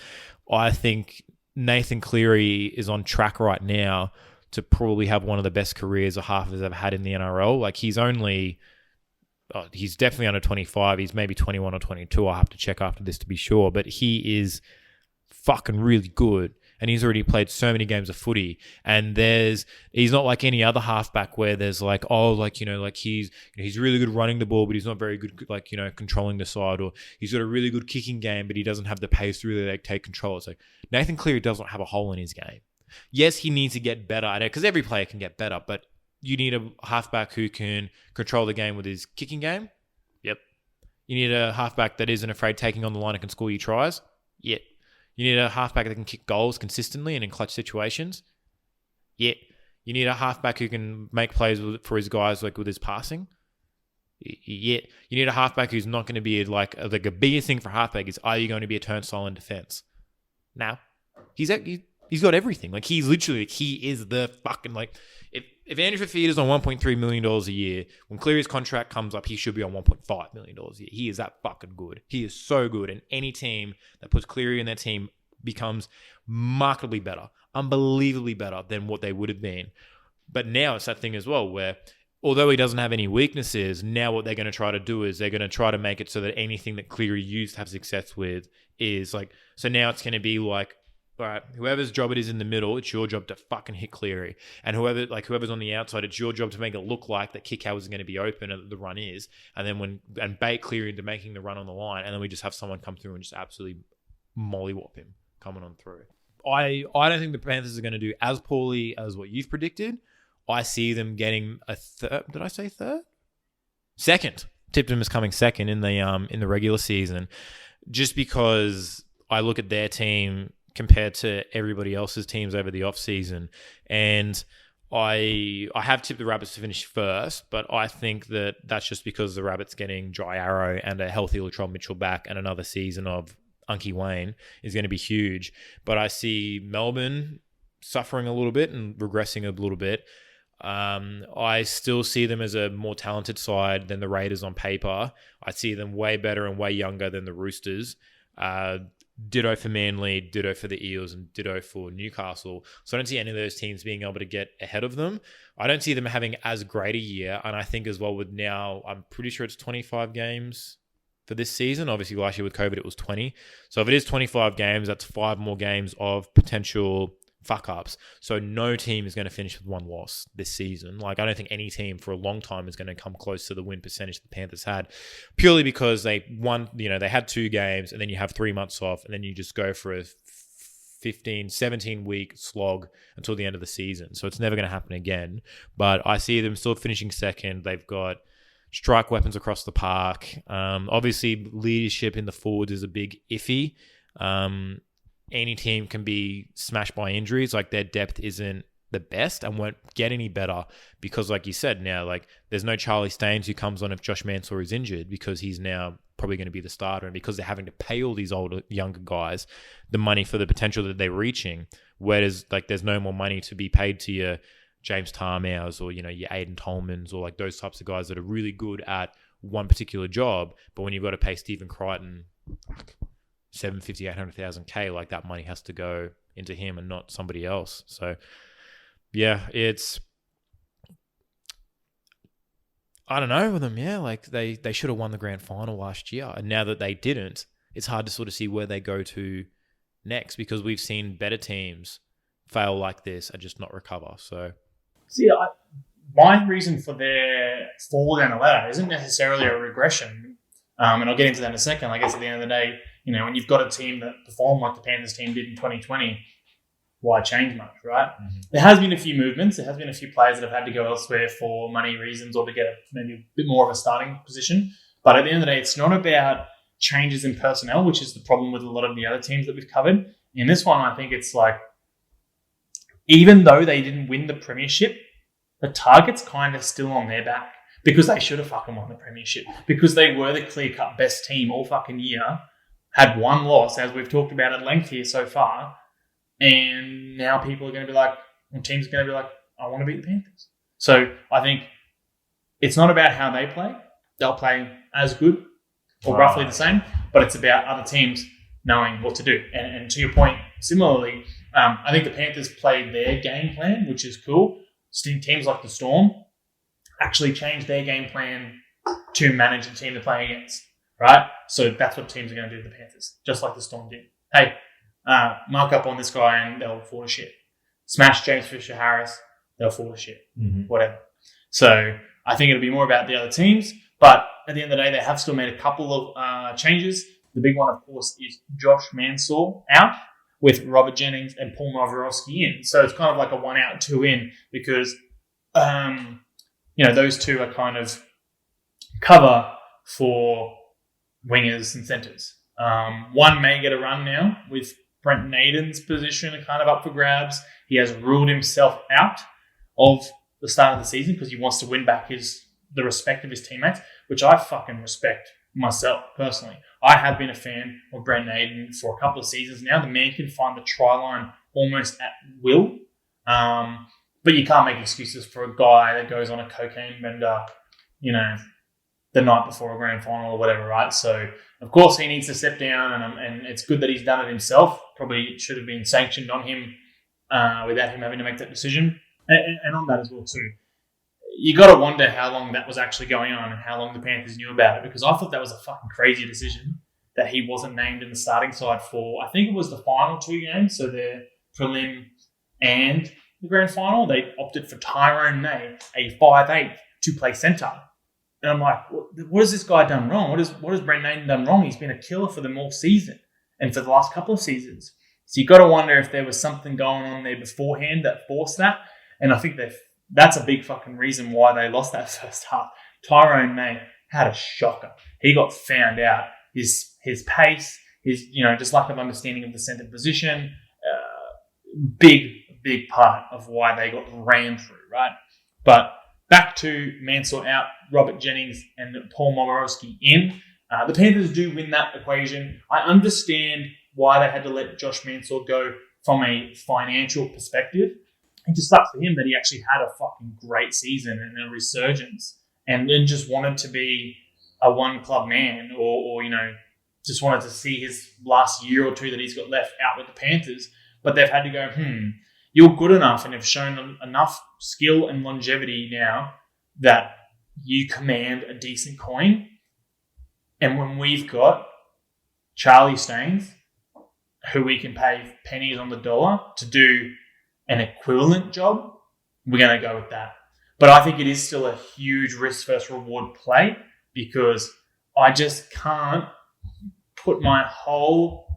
I think Nathan Cleary is on track right now to probably have one of the best careers a half has ever had in the NRL. Like, he's definitely under 25. He's maybe 21 or 22. I'll have to check after this to be sure. But he is fucking really good. And he's already played so many games of footy. And he's not like any other halfback where there's like, oh, like, you know, like he's really good running the ball, but he's not very good, like, you know, controlling the side. Or he's got a really good kicking game, but he doesn't have the pace to really like take control. It's like Nathan Cleary doesn't have a hole in his game. Yes, he needs to get better at it because every player can get better, but you need a halfback who can control the game with his kicking game. Yep. You need a halfback that isn't afraid taking on the line and can score you tries. Yep. You need a halfback that can kick goals consistently and in clutch situations. Yep. You need a halfback who can make plays for his guys, like with his passing. Yet you need a halfback who's not going to be like a biggest thing for halfback is, are you going to be a turnstile in defense? Now, he's got everything. Like, he's literally, he is the fucking, like, if Andrew Fifita's on $1.3 million a year, when Cleary's contract comes up, he should be on $1.5 million a year. He is that fucking good. He is so good. And any team that puts Cleary in their team becomes markedly better, unbelievably better than what they would have been. But now it's that thing as well where, although he doesn't have any weaknesses, now what they're going to try to do is they're going to try to make it so that anything that Cleary used to have success with is like, so now it's going to be like, all right, whoever's job it is in the middle, it's your job to fucking hit Cleary. And whoever's on the outside, it's your job to make it look like that kick out is going to be open and the run is. And then and bait Cleary into making the run on the line. And then we just have someone come through and just absolutely mollywop him coming on through. I don't think the Panthers are going to do as poorly as what you've predicted. I see them getting a third. Did I say third? Second. Tipped them as coming second in the regular season, just because I look at their team compared to everybody else's teams over the offseason. And I have tipped the Rabbits to finish first, but I think that that's just because the Rabbits getting Dry Arrow and a healthy Latrell Mitchell back and another season of Unky Wayne is going to be huge. But I see Melbourne suffering a little bit and regressing a little bit. I still see them as a more talented side than the Raiders on paper. I see them way better and way younger than the Roosters. Ditto for Manly, ditto for the Eels, and ditto for Newcastle. So I don't see any of those teams being able to get ahead of them. I don't see them having as great a year. And I think as well with now, I'm pretty sure it's 25 games for this season. Obviously last year with COVID, it was 20. So if it is 25 games, that's 5 more games of potential fuck-ups. So no team is going to finish with one loss this season. Like, I don't think any team for a long time is going to come close to the win percentage the Panthers had, purely because they won, you know, they had 2 games and then you have 3 months off and then you just go for a 17-week slog until the end of the season. So it's never going to happen again. But I see them still finishing second. They've got strike weapons across the park. Obviously, leadership in the forwards is a big iffy. Any team can be smashed by injuries. Like, their depth isn't the best and won't get any better because, like you said, now, like, there's no Charlie Staines who comes on if Josh Mansour is injured because he's now probably going to be the starter, and because they're having to pay all these younger guys the money for the potential that they're reaching, whereas, like, there's no more money to be paid to your James Tarmows or, your Aiden Tolmans or like those types of guys that are really good at one particular job. But when you've got to pay Stephen Crichton like 750, 800,000 K, like that money has to go into him and not somebody else. So yeah, I don't know with them. Yeah, like they should have won the grand final last year. And now that they didn't, it's hard to sort of see where they go to next, because we've seen better teams fail like this and just not recover. So, see, my reason for their fall down the ladder isn't necessarily a regression, and I'll get into that in a second. I guess at the end of the day, when you've got a team that performed like the Panthers team did in 2020, why change much, right? Mm-hmm. There has been a few movements. There has been a few players that have had to go elsewhere for money reasons or to get maybe a bit more of a starting position. But at the end of the day, it's not about changes in personnel, which is the problem with a lot of the other teams that we've covered. In this one, I think it's like, even though they didn't win the premiership, the target's kind of still on their back, because they should have fucking won the premiership, because they were the clear-cut best team all fucking year, had one loss, as we've talked about at length here so far, and now people are going to be like, teams are going to be like, I want to beat the Panthers. So I think it's not about how they play. They'll play as good or roughly the same, but it's about other teams knowing what to do. And to your point, similarly, I think the Panthers played their game plan, which is cool. Teams like the Storm actually changed their game plan to manage the team they're playing against, right? So that's what teams are going to do to the Panthers, just like the Storm did. Hey, mark up on this guy and they'll fall to shit. Smash James Fisher-Harris, they'll fall to shit. Mm-hmm. Whatever. So I think it'll be more about the other teams, but at the end of the day, they have still made a couple of changes. The big one, of course, is Josh Mansour out with Robert Jennings and Paul Moborowski in. So it's kind of like a 1 out, 2 in, because, those two are kind of cover for wingers and centres. One may get a run now with Brent Naden's position kind of up for grabs. He has ruled himself out of the start of the season because he wants to win back the respect of his teammates, which I fucking respect myself personally. I have been a fan of Brent Naden for a couple of seasons now. The man can find the try line almost at will. But you can't make excuses for a guy that goes on a cocaine bender, the night before a grand final or whatever, right? So, of course, he needs to step down, and it's good that he's done it himself. Probably should have been sanctioned on him without him having to make that decision. And on that as well, too. You got to wonder how long that was actually going on and how long the Panthers knew about it, because I thought that was a fucking crazy decision that he wasn't named in the starting side for, I think it was the final 2 games, so the prelim and the grand final. They opted for Tyrone May, a 5'8", to play centre. And I'm like, what has this guy done wrong? What has Brent Naden done wrong? He's been a killer for them all season and for the last couple of seasons. So you got to wonder if there was something going on there beforehand that forced that. And I think that's a big fucking reason why they lost that first half. Tyrone May had a shocker. He got found out. His pace, his just lack of understanding of the centre position, big part of why they got ran through, right? But back to Mansour out, Robert Jennings and Paul Moborowski in. The Panthers do win that equation. I understand why they had to let Josh Mansour go from a financial perspective. It just sucks for him that he actually had a fucking great season and a resurgence and then just wanted to be a one-club man or just wanted to see his last year or two that he's got left out with the Panthers. But they've had to go, you're good enough and have shown enough skill and longevity now that you command a decent coin. And when we've got Charlie Staines, who we can pay pennies on the dollar to do an equivalent job, we're going to go with that. But I think it is still a huge risk versus reward play, because I just can't put my whole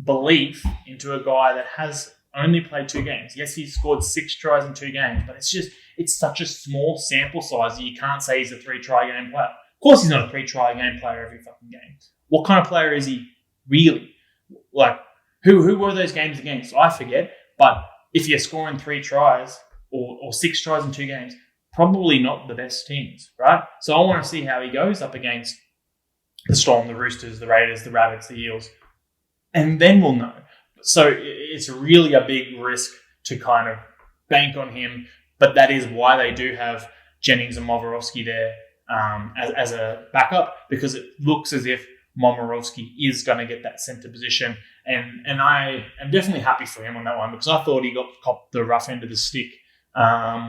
belief into a guy that has only played 2 games. Yes, he's scored 6 tries in 2 games, but it's such a small sample size that you can't say he's a 3-try game player. Of course he's not a 3-try game player every fucking game. What kind of player is he really? Like, who were those games against? I forget, but if you're scoring 3 tries or 6 tries in 2 games, probably not the best teams, right? So I want to see how he goes up against the Storm, the Roosters, the Raiders, the Rabbits, the Eels, and then we'll know. So it's really a big risk to kind of bank on him But that is why they do have Jennings and Momirovski there as a backup, because it looks as if Momirovski is going to get that centre position. And I am definitely happy for him on that one, because I thought he got copped the rough end of the stick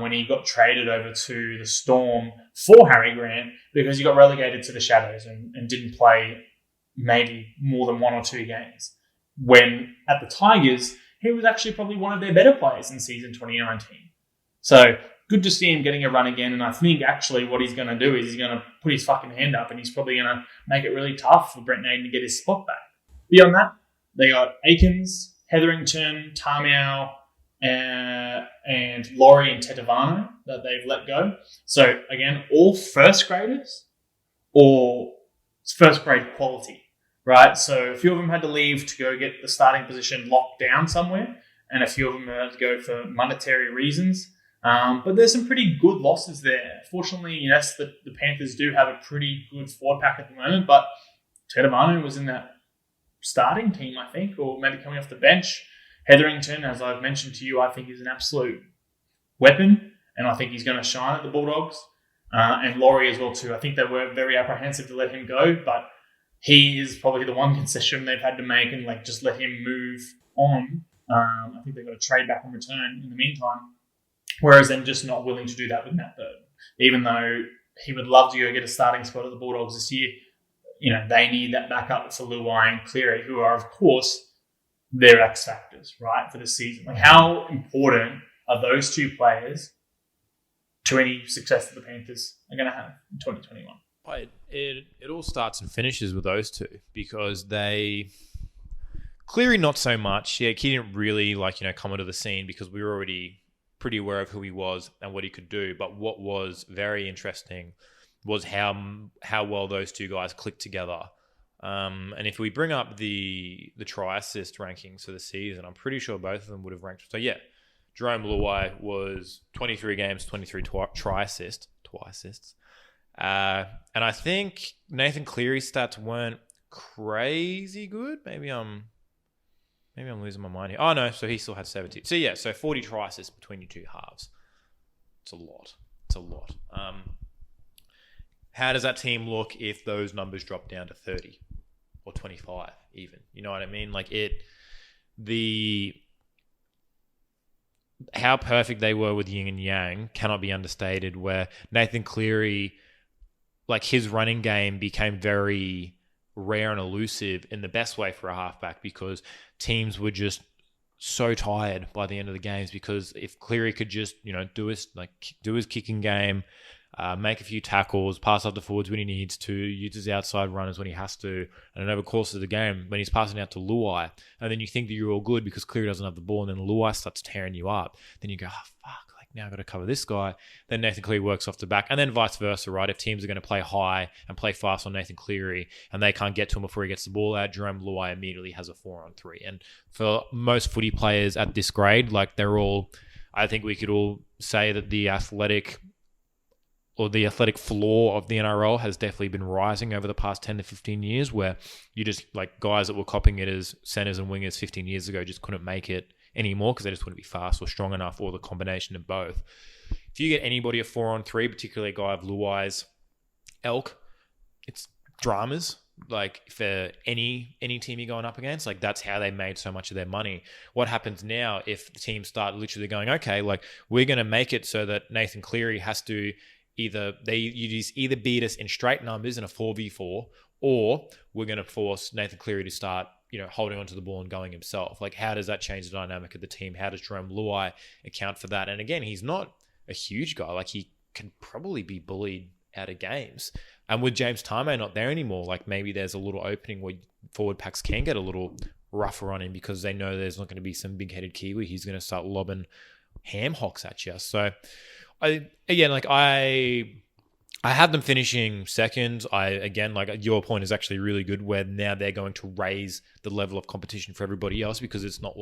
when he got traded over to the Storm for Harry Grant, because he got relegated to the shadows and didn't play maybe more than 1 or 2 games. When at the Tigers, he was actually probably one of their better players in season 2019. So good to see him getting a run again. And I think actually what he's going to do is he's going to put his fucking hand up, and he's probably going to make it really tough for Brent Naden to get his spot back. Beyond that, they got Aikens, Hetherington, Tarmiao, and Laurie and Tetavano that they've let go. So again, all first graders or first grade quality, right? So a few of them had to leave to go get the starting position locked down somewhere, and a few of them had to go for monetary reasons. But there's some pretty good losses there. Fortunately, yes, the Panthers do have a pretty good forward pack at the moment, but Tetavano was in that starting team, I think, or maybe coming off the bench. Hetherington, as I've mentioned to you, I think is an absolute weapon, and I think he's going to shine at the Bulldogs. And Laurie as well too. I think they were very apprehensive to let him go, but he is probably the one concession they've had to make and just let him move on. I think they've got a trade back in return in the meantime. Whereas they're just not willing to do that with Matt Burton. Even though he would love to go get a starting spot at the Bulldogs this year, they need that backup for Luai and Cleary, who are, of course, their X factors, right, for the season. How important are those two players to any success that the Panthers are going to have in 2021? It all starts and finishes with those two, because they... Cleary, not so much. Yeah, he didn't really, come into the scene because we were already pretty aware of who he was and what he could do. But what was very interesting was how well those two guys clicked together. And if we bring up the try assist rankings for the season, I'm pretty sure both of them would have ranked. So yeah, Jerome Luai was 23 games, 23 try assists. And I think Nathan Cleary's stats weren't crazy good. Maybe I'm losing my mind here. Oh, no. So he still had 70. So, yeah. So 40 try assists between your two halves. It's a lot. How does that team look if those numbers drop down to 30 or 25 even? You know what I mean? How perfect they were with yin and yang cannot be understated, where Nathan Cleary, his running game became very rare and elusive in the best way for a halfback, because teams were just so tired by the end of the games, because if Cleary could just do his kicking game, make a few tackles, pass up the forwards when he needs to, use his outside runners when he has to, and then over the course of the game when he's passing out to Luai, and then you think that you're all good because Cleary doesn't have the ball, and then Luai starts tearing you up, then you go, oh fuck, now I've got to cover this guy. Then Nathan Cleary works off the back, and then vice versa, right? If teams are going to play high and play fast on Nathan Cleary and they can't get to him before he gets the ball out, Jerome Luai immediately has a 4-on-3. And for most footy players at this grade, I think we could all say that the athletic floor of the NRL has definitely been rising over the past 10 to 15 years, where you just, guys that were copying it as centers and wingers 15 years ago just couldn't make it anymore because they just wouldn't be fast or strong enough, or the combination of both. If you get anybody a 4-on-3, particularly a guy of Luai's ilk, it's dramas. For any team you're going up against, that's how they made so much of their money. What happens now if the teams start literally going, okay, we're going to make it so that Nathan Cleary has to either beat us in straight numbers in a 4v4, or we're going to force Nathan Cleary to start holding onto the ball and going himself. How does that change the dynamic of the team? How does Jerome Luai account for that? And again, he's not a huge guy. He can probably be bullied out of games. And with James Tarmay not there anymore, maybe there's a little opening where forward packs can get a little rougher on him because they know there's not going to be some big-headed Kiwi. He's going to start lobbing ham hocks at you. So, I had them finishing second. Your point is actually really good, where now they're going to raise the level of competition for everybody else, because it's not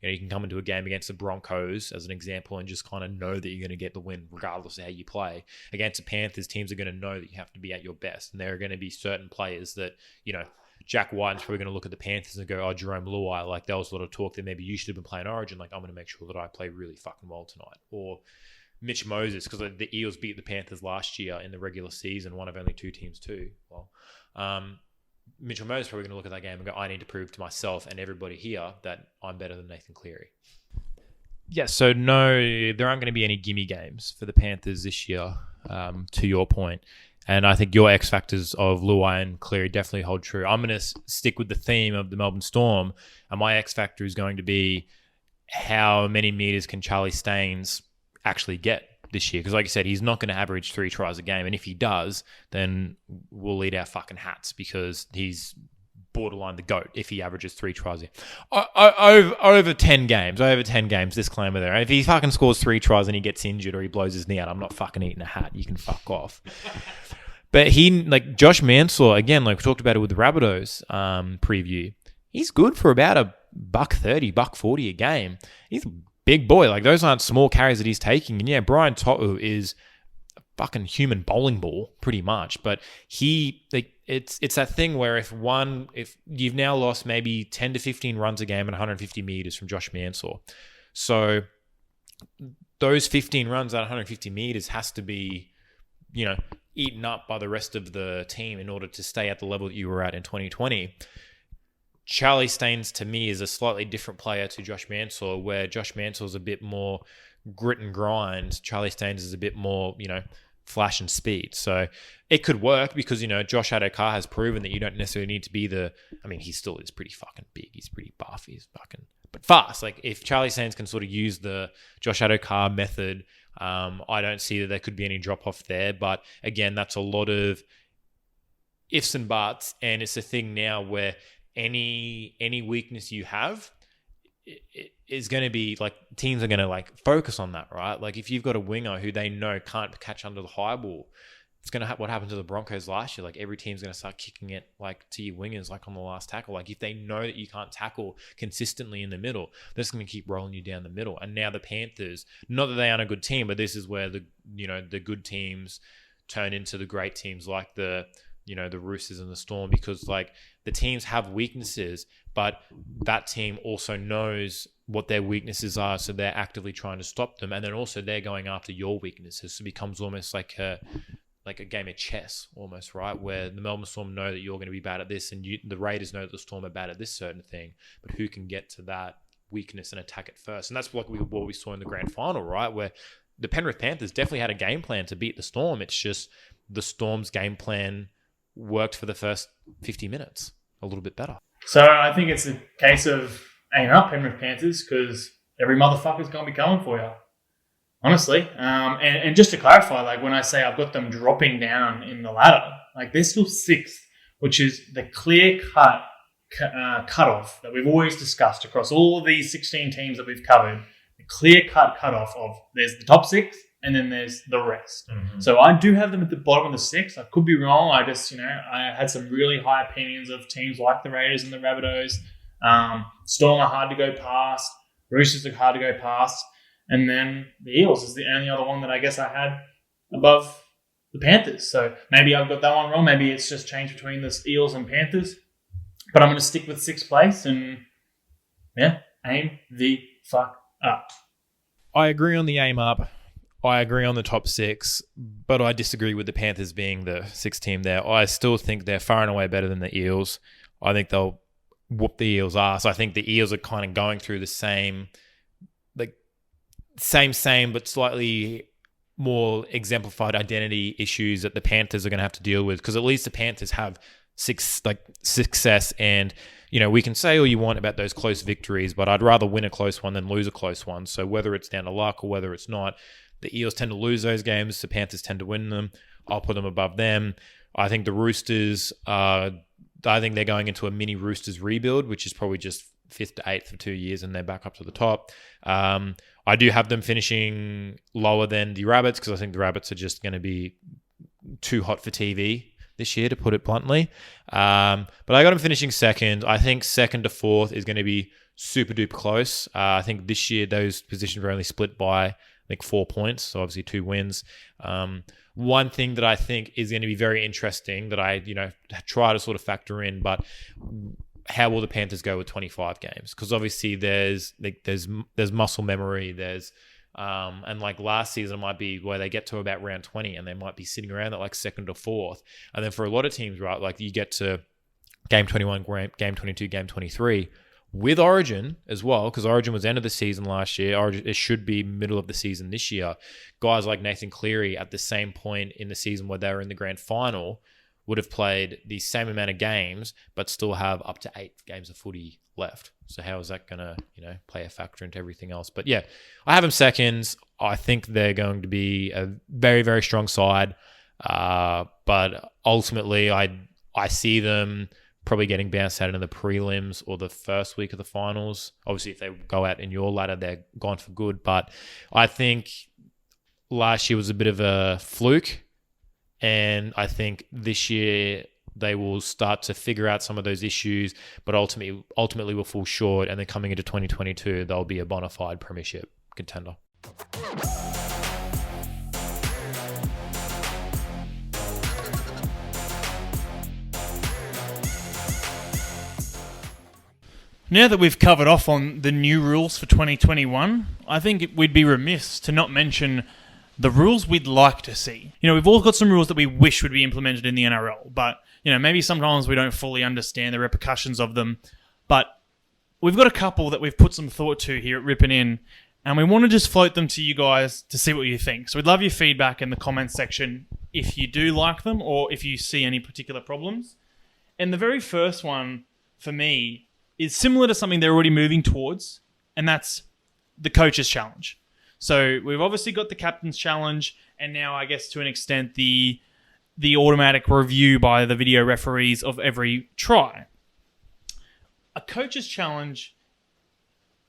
you can come into a game against the Broncos as an example and just kind of know that you're going to get the win regardless of how you play. Against the Panthers, teams are going to know that you have to be at your best, and there are going to be certain players that, Jack White's probably going to look at the Panthers and go, oh, Jerome Luai, there was a lot of talk that maybe you should have been playing Origin. I'm going to make sure that I play really fucking well tonight. Or Mitch Moses, because the Eels beat the Panthers last year in the regular season, one of only 2 teams too. Well, Mitchell Moses is probably going to look at that game and go, I need to prove to myself and everybody here that I'm better than Nathan Cleary. Yeah, so no, there aren't going to be any gimme games for the Panthers this year, to your point. And I think your X factors of Luai and Cleary definitely hold true. I'm going to stick with the theme of the Melbourne Storm, and my X factor is going to be how many meters can Charlie Staines actually get this year? Because like I said, he's not going to average 3 tries a game. And if he does, then we'll eat our fucking hats, because he's borderline the GOAT if he averages 3 tries a game. Over 10 games, disclaimer there. If he fucking scores 3 tries and he gets injured or he blows his knee out, I'm not fucking eating a hat. You can fuck off. But Josh Mansour, again, like we talked about it with the Rabbitohs preview, he's good for about $130, $140 a game. He's a big boy. Like, those aren't small carries that he's taking. And yeah, Brian To'u is a fucking human bowling ball, pretty much. But it's that thing where if you've now lost maybe 10 to 15 runs a game and 150 meters from Josh Mansour. So those 15 runs at 150 meters has to be, eaten up by the rest of the team in order to stay at the level that you were at in 2020. Charlie Staines, to me, is a slightly different player to Josh Mansour, where Josh Mansour is a bit more grit and grind. Charlie Staines is a bit more, flash and speed. So it could work because, Josh Adokar has proven that you don't necessarily need to be he still is pretty fucking big. He's pretty buff. He's fucking, but fast. Like, if Charlie Staines can sort of use the Josh Adokar method, I don't see that there could be any drop off there. But again, that's a lot of ifs and buts. And it's a thing now where any weakness you have is going to be like, teams are going to like focus on that, right? Like, if you've got a winger who they know can't catch under the high ball, it's going to what happened to the Broncos last year. Like, every team's going to start kicking it like to your wingers, like on the last tackle. Like, if they know that you can't tackle consistently in the middle, they're just going to keep rolling you down the middle. And now the Panthers, not that they aren't a good team, but this is where the good teams turn into the great teams like the Roosters and the Storm, because like the teams have weaknesses, but that team also knows what their weaknesses are, so they're actively trying to stop them, and then also they're going after your weaknesses. So it becomes almost like a game of chess, almost, right? Where the Melbourne Storm know that you're going to be bad at this, and the Raiders know that the Storm are bad at this certain thing, but who can get to that weakness and attack it first? And that's like what we saw in the grand final, right? Where the Penrith Panthers definitely had a game plan to beat the Storm. It's just the Storm's game plan worked for the first 50 minutes a little bit better. So I think it's a case of aim up, Penrith Panthers, because every motherfucker's going to be coming for you, honestly. And just to clarify, like when I say I've got them dropping down in the ladder, like they're still 6th, which is the clear-cut cutoff that we've always discussed across all of these 16 teams that we've covered. The clear-cut cutoff of there's the top 6, and then there's the rest. Mm-hmm. So I do have them at the bottom of the 6. I could be wrong. I just, I had some really high opinions of teams like the Raiders and the Rabbitohs. Storm are hard to go past. Roosters are hard to go past. And then the Eels is the only other one that I guess I had above the Panthers. So maybe I've got that one wrong. Maybe it's just changed between the Eels and Panthers. But I'm going to stick with 6th place and, aim the fuck up. I agree on the aim up. I agree on the top 6, but I disagree with the Panthers being the 6th team there. I still think they're far and away better than the Eels. I think they'll whoop the Eels' ass. I think the Eels are kind of going through the same, but slightly more exemplified identity issues that the Panthers are going to have to deal with, because at least the Panthers have success, and we can say all you want about those close victories, but I'd rather win a close one than lose a close one. So whether it's down to luck or whether it's not, the Eels tend to lose those games. The Panthers tend to win them. I'll put them above them. I think the Roosters, I think they're going into a mini Roosters rebuild, which is probably just 5th to 8th for 2 years, and they're back up to the top. I do have them finishing lower than the Rabbits, because I think the Rabbits are just going to be too hot for TV this year, to put it bluntly. But I got them finishing 2nd. I think 2nd to 4th is going to be super duper close. I think this year those positions were only split by 4 points, so obviously 2 wins. One thing that I think is going to be very interesting that I, try to sort of factor in, but how will the Panthers go with 25 games? Because obviously there's muscle memory, there's And like last season might be where they get to about round 20 and they might be sitting around at like second or fourth. And then for a lot of teams, right, like you get to game 21, game 22, game 23 with Origin as well, because Origin was end of the season last year. Origin, it should be middle of the season this year. Guys like Nathan Cleary at the same point in the season where they were in the grand final would have played the same amount of games, but still have up to 8 games of footy left. So how is that going to, play a factor into everything else? But yeah, I have them seconds. I think they're going to be a very, very strong side. But ultimately, I see them probably getting bounced out in the prelims or the first week of the finals. Obviously, if they go out in your ladder, they're gone for good. But I think last year was a bit of a fluke. And I think this year they will start to figure out some of those issues, but ultimately will fall short. And then coming into 2022, they'll be a bona fide premiership contender. Now that we've covered off on the new rules for 2021, I think we'd be remiss to not mention the rules we'd like to see. We've all got some rules that we wish would be implemented in the NRL, but, maybe sometimes we don't fully understand the repercussions of them. But we've got a couple that we've put some thought to here at RIPPIN, and we want to just float them to you guys to see what you think. So we'd love your feedback in the comments section if you do like them or if you see any particular problems. And the very first one, for me, is similar to something they're already moving towards, and that's the coach's challenge. So we've obviously got the captain's challenge, and now I guess to an extent the automatic review by the video referees of every try. A coach's challenge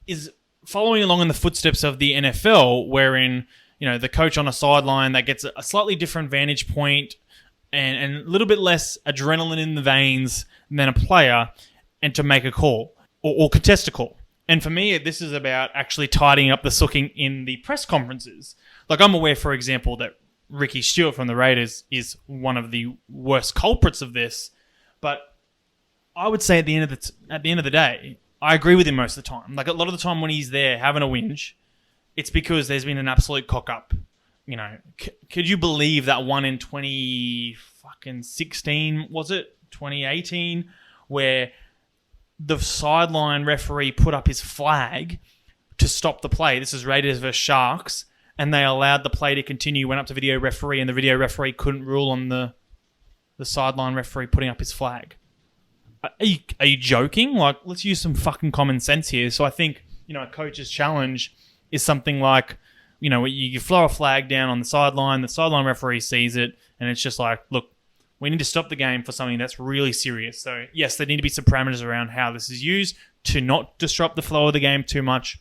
is following along in the footsteps of the NFL, wherein the coach on a sideline that gets a slightly different vantage point and a little bit less adrenaline in the veins than a player, and to make a call or contest a call. And for me, this is about actually tidying up the sooking in the press conferences. Like, I'm aware, for example, that Ricky Stewart from the Raiders is one of the worst culprits of this. But I would say at the end of the day, I agree with him most of the time. Like, a lot of the time when he's there having a whinge, it's because there's been an absolute cock up. Could you believe that one in 2016, was it 2018, where the sideline referee put up his flag to stop the play? This is Raiders versus Sharks, and they allowed the play to continue, went up to video referee, and the video referee couldn't rule on the sideline referee putting up his flag. Are you joking? Like, let's use some fucking common sense here. So I think, a coach's challenge is something like, you throw a flag down on the sideline referee sees it, and it's just like, look, we need to stop the game for something that's really serious. So, yes, there need to be some parameters around how this is used to not disrupt the flow of the game too much.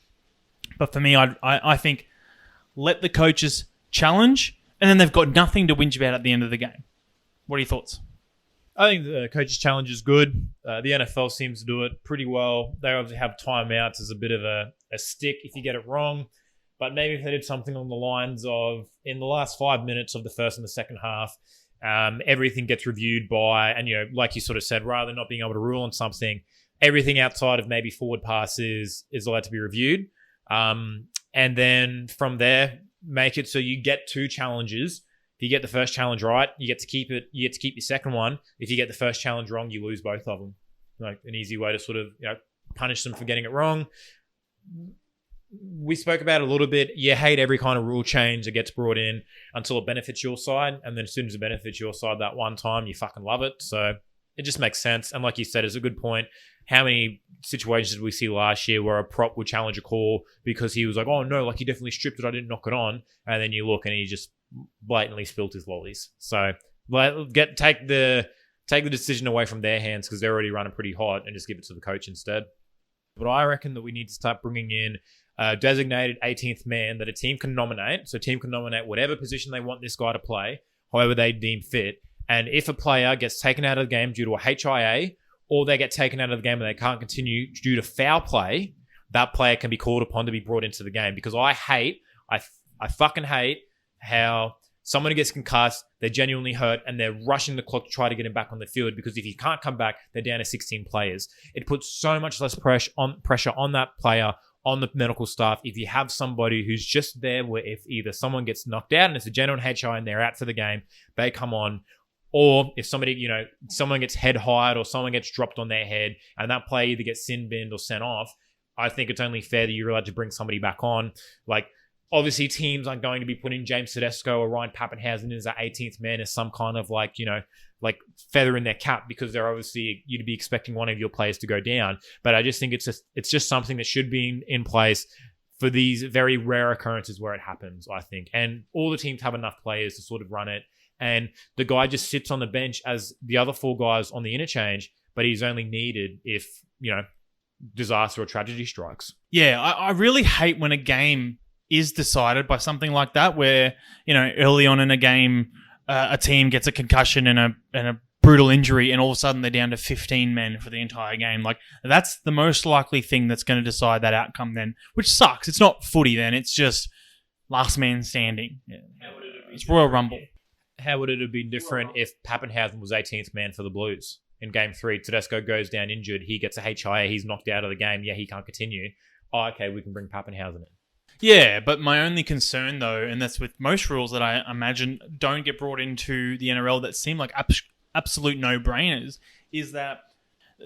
But for me, I think let the coaches challenge, and then they've got nothing to whinge about at the end of the game. What are your thoughts? I think the coaches challenge is good. The NFL seems to do it pretty well. They obviously have timeouts as a bit of a stick if you get it wrong. But maybe if they did something along the lines of, in the last 5 minutes of the first and the second half, everything gets reviewed by, and like you sort of said, rather than not being able to rule on something, everything outside of maybe forward passes is allowed to be reviewed. And then from there, make it so you get 2 challenges. If you get the first challenge right, you get to keep it. You get to keep your second one. If you get the first challenge wrong, you lose both of them. Like an easy way to sort of punish them for getting it wrong. We spoke about it a little bit. You hate every kind of rule change that gets brought in until it benefits your side. And then as soon as it benefits your side that one time, you fucking love it. So it just makes sense. And like you said, it's a good point. How many situations did we see last year where a prop would challenge a call because he was like, oh no, like he definitely stripped it, I didn't knock it on. And then you look and he just blatantly spilt his lollies. So take the decision away from their hands because they're already running pretty hot and just give it to the coach instead. But I reckon that we need to start bringing in a designated 18th man that a team can nominate. So a team can nominate whatever position they want this guy to play, however they deem fit. And if a player gets taken out of the game due to a HIA, or they get taken out of the game and they can't continue due to foul play, that player can be called upon to be brought into the game. Because I fucking hate how someone who gets concussed, they're genuinely hurt, and they're rushing the clock to try to get him back on the field, because if he can't come back, they're down to 16 players. It puts so much less pressure on that player on the medical staff, if you have somebody who's just there where if either someone gets knocked out and it's a genuine HI and they're out for the game, they come on. Or if somebody, someone gets head hired or someone gets dropped on their head and that player either gets sin binned or sent off, I think it's only fair that you're allowed to bring somebody back on. Like, obviously teams aren't going to be putting James Tedesco or Ryan Pappenhausen as that 18th man as some kind of like feather in their cap, because they're obviously, you'd be expecting one of your players to go down. But I just think it's just something that should be in place for these very rare occurrences where it happens, I think. And all the teams have enough players to sort of run it. And the guy just sits on the bench as the other 4 guys on the interchange, but he's only needed if, disaster or tragedy strikes. Yeah, I really hate when a game is decided by something like that, where, early on in a game, a team gets a concussion and a brutal injury, and all of a sudden they're down to 15 men for the entire game. Like, that's the most likely thing that's going to decide that outcome then, which sucks. It's not footy then. It's just last man standing. Yeah. It's Royal Rumble. How would it have been different if Pappenhausen was 18th man for the Blues in Game 3? Tedesco goes down injured. He gets a HIA. He's knocked out of the game. Yeah, he can't continue. Oh, okay, we can bring Pappenhausen in. Yeah, but my only concern, though, and that's with most rules that I imagine don't get brought into the NRL that seem like absolute no-brainers, is that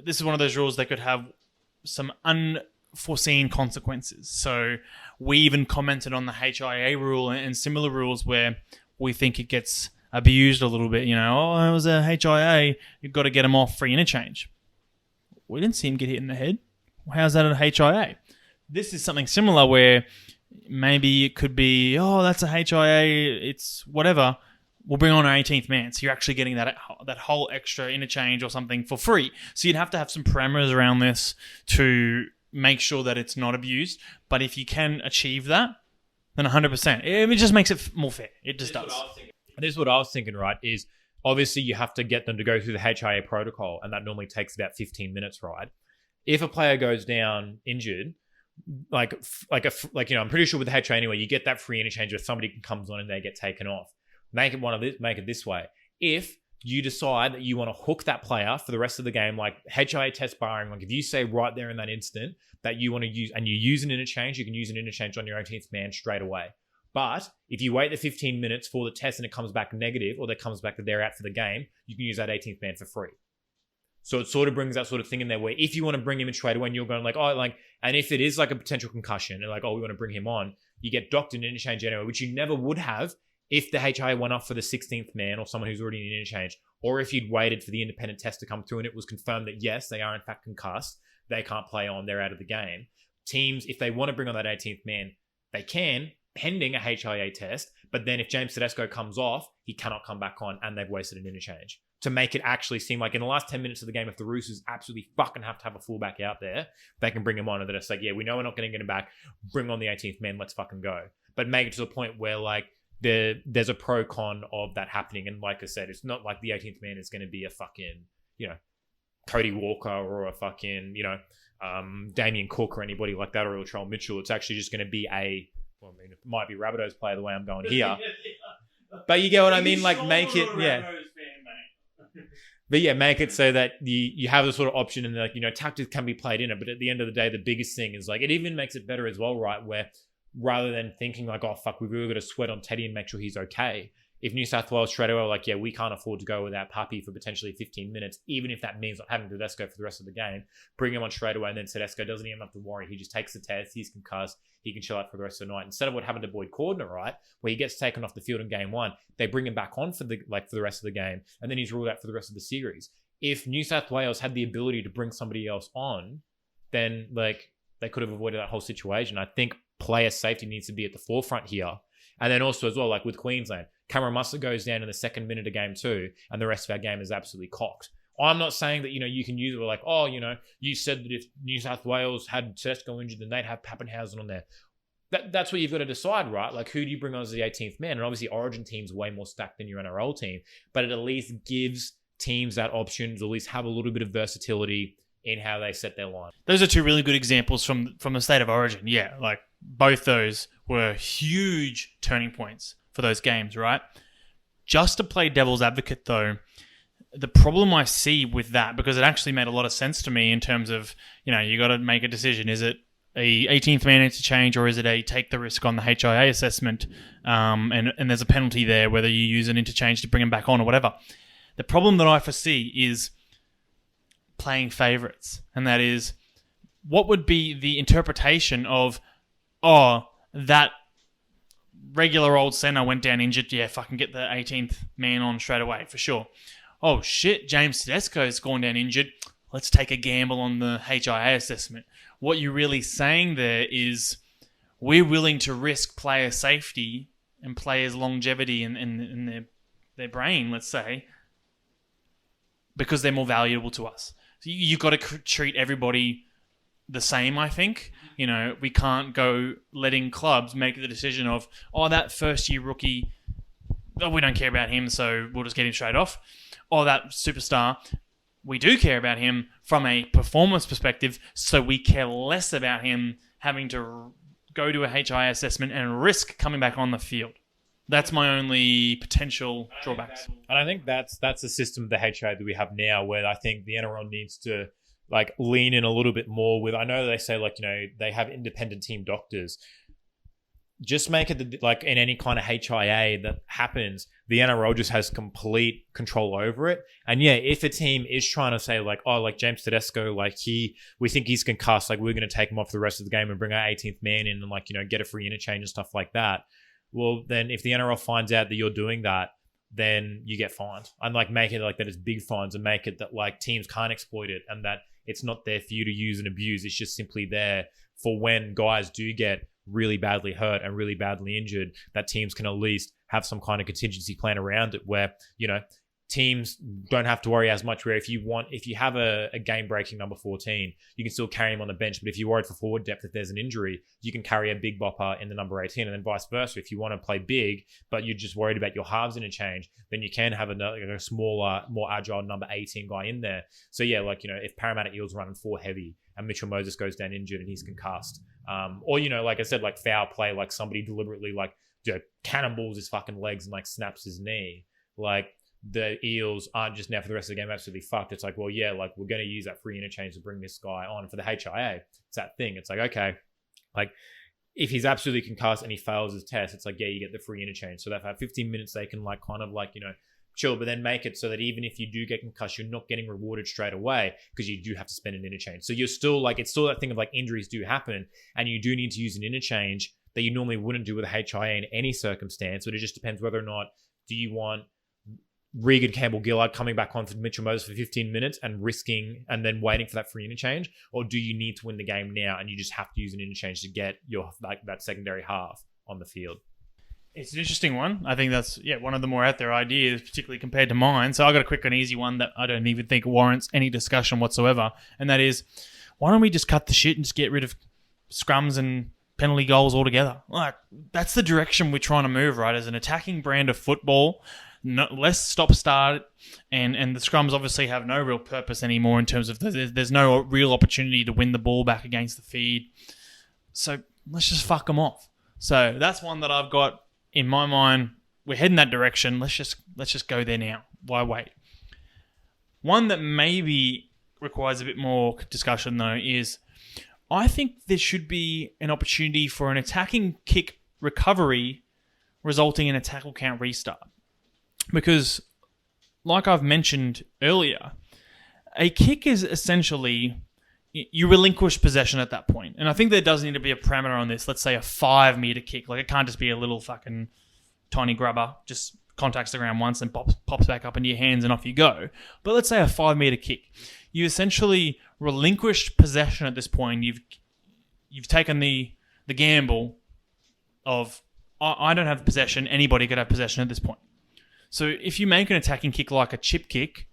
this is one of those rules that could have some unforeseen consequences. So we even commented on the HIA rule and similar rules where we think it gets abused a little bit. It was a HIA, you've got to get him off free interchange. We didn't see him get hit in the head. How's that a HIA? This is something similar where maybe it could be, that's a HIA, it's whatever. We'll bring on an 18th man. So you're actually getting that whole extra interchange or something for free. So you'd have to have some parameters around this to make sure that it's not abused. But if you can achieve that, then 100%. It just makes it more fair. It just does. This is what I was thinking, right, is obviously you have to get them to go through the HIA protocol, and that normally takes about 15 minutes, right? If a player goes down injured, I'm pretty sure with the HIA anyway, you get that free interchange where somebody comes on and they get taken off. Make it this way. If you decide that you want to hook that player for the rest of the game, like HIA test barring, like if you say right there in that instant that you want to use, and you use an interchange, you can use an interchange on your 18th man straight away. But if you wait the 15 minutes for the test and it comes back negative, or that comes back that they're out for the game, you can use that 18th man for free. So it sort of brings that sort of thing in there where if you want to bring him in straight away and you're going and if it is like a potential concussion and we want to bring him on, you get docked in interchange anyway, which you never would have if the HIA went up for the 16th man or someone who's already in interchange, or if you'd waited for the independent test to come through and it was confirmed that yes, they are in fact concussed, they can't play on, they're out of the game. Teams, if they want to bring on that 18th man, they can, pending a HIA test, but then if James Tedesco comes off, he cannot come back on and they've wasted an interchange. To make it actually seem like in the last 10 minutes of the game, if the Roosters absolutely fucking have to have a fullback out there, they can bring him on and then it's like, yeah, we know we're not going to get him back, bring on the 18th man, let's fucking go. But make it to the point where there's a pro-con of that happening. And like I said, it's not like the 18th man is going to be a fucking, Cody Walker or a fucking, Damien Cook or anybody like that, or a Latrell Mitchell. It's actually just going to be it might be Rabbitohs player the way I'm going here. But you get what I mean? Make it, yeah. But yeah, make it so that you have the sort of option and tactics can be played in it. But at the end of the day, the biggest thing is it even makes it better as well, right? Where rather than thinking oh fuck, we've really got to sweat on Teddy and make sure he's okay. If New South Wales straight away we can't afford to go without Puppy for potentially 15 minutes, even if that means not having Tedesco for the rest of the game, bring him on straight away, and then Tedesco doesn't even have to worry. He just takes the test, he's concussed, he can chill out for the rest of the night. Instead of what happened to Boyd Cordner, right, where he gets taken off the field in game 1, they bring him back on for the rest of the game, and then he's ruled out for the rest of the series. If New South Wales had the ability to bring somebody else on, then they could have avoided that whole situation. I think player safety needs to be at the forefront here. And then also as well, with Queensland, Cameron Munster goes down in the second minute of game 2 and the rest of our game is absolutely cocked. I'm not saying that, you can use it you said that if New South Wales had Tedesco injured, then they'd have Pappenhausen on there. That's what you've got to decide, right? Who do you bring on as the 18th man? And obviously Origin team's way more stacked than your NRL team, but it at least gives teams that option to at least have a little bit of versatility in how they set their line. Those are two really good examples from the state of origin. Yeah, both those were huge turning points for those games, right? Just to play devil's advocate, though, the problem I see with that, because it actually made a lot of sense to me in terms of, you got to make a decision. Is it a 18th man interchange, or is it a take the risk on the HIA assessment, and there's a penalty there whether you use an interchange to bring him back on or whatever. The problem that I foresee is playing favourites, and that is, what would be the interpretation of, that regular old centre went down injured, yeah, fucking get the 18th man on straight away, for sure. Oh shit, James Tedesco's gone down injured, let's take a gamble on the HIA assessment. What you're really saying there is, we're willing to risk player safety and players' longevity in their brain, let's say, because they're more valuable to us. So you've got to treat everybody the same, I think. You know, we can't go letting clubs make the decision of, that first-year rookie, we don't care about him, so we'll just get him straight off. Or that superstar, we do care about him from a performance perspective, so we care less about him having to go to a HIA assessment and risk coming back on the field. That's my only potential drawbacks. And I think that's the system of the HIA that we have now, where I think the NRL needs to lean in a little bit more with. I know they say they have independent team doctors. Just make it in any kind of HIA that happens, the NRL just has complete control over it. And yeah, if a team is trying to say James Tedesco, we think he's concussed, we're going to take him off the rest of the game and bring our 18th man in and get a free interchange and stuff like that. Well, then if the NRL finds out that you're doing that, then you get fined. And make it that it's big fines, and make it that teams can't exploit it, and that it's not there for you to use and abuse. It's just simply there for when guys do get really badly hurt and really badly injured, that teams can at least have some kind of contingency plan around it, where, teams don't have to worry as much, where if you have a game-breaking number 14, you can still carry him on the bench. But if you're worried for forward depth, if there's an injury, you can carry a big bopper in the number 18, and then vice versa. If you want to play big, but you're just worried about your halves interchange, then you can have a smaller, more agile number 18 guy in there. So yeah, if Parramatta Eels running 4 heavy and Mitchell Moses goes down injured and he's concussed, or, like I said, foul play, somebody deliberately, cannonballs his fucking legs and snaps his knee, the Eels aren't just now for the rest of the game absolutely fucked. It's we're going to use that free interchange to bring this guy on for the HIA. It's that thing. It's okay, if he's absolutely concussed and he fails his test, it's yeah, you get the free interchange. So that for 15 minutes they can chill, but then make it so that even if you do get concussed, you're not getting rewarded straight away, because you do have to spend an interchange. So you're still it's still that thing of injuries do happen, and you do need to use an interchange that you normally wouldn't do with a HIA in any circumstance. But it just depends whether or not, do you want Regan Campbell-Gillard coming back on for Mitchell Moses for 15 minutes and risking and then waiting for that free interchange? Or do you need to win the game now and you just have to use an interchange to get your that secondary half on the field? It's an interesting one. I think that's one of the more out there ideas, particularly compared to mine. So I got a quick and easy one that I don't even think warrants any discussion whatsoever, and that is, why don't we just cut the shit and just get rid of scrums and penalty goals altogether? That's the direction we're trying to move, right? As an attacking brand of football, less stop-start, and the scrums obviously have no real purpose anymore in terms of there's no real opportunity to win the ball back against the feed. So let's just fuck them off. So that's one that I've got in my mind. We're heading that direction. Let's just go there now. Why wait? One that maybe requires a bit more discussion, though, is I think there should be an opportunity for an attacking kick recovery resulting in a tackle count restart. Because, like I've mentioned earlier, a kick is essentially, you relinquish possession at that point. And I think there does need to be a parameter on this. Let's say a 5-meter kick. It can't just be a little fucking tiny grubber, just contacts the ground once and pops back up into your hands and off you go. But let's say a 5-meter kick. You essentially relinquished possession at this point. You've taken the gamble of, I don't have possession, anybody could have possession at this point. So if you make an attacking kick like a chip kick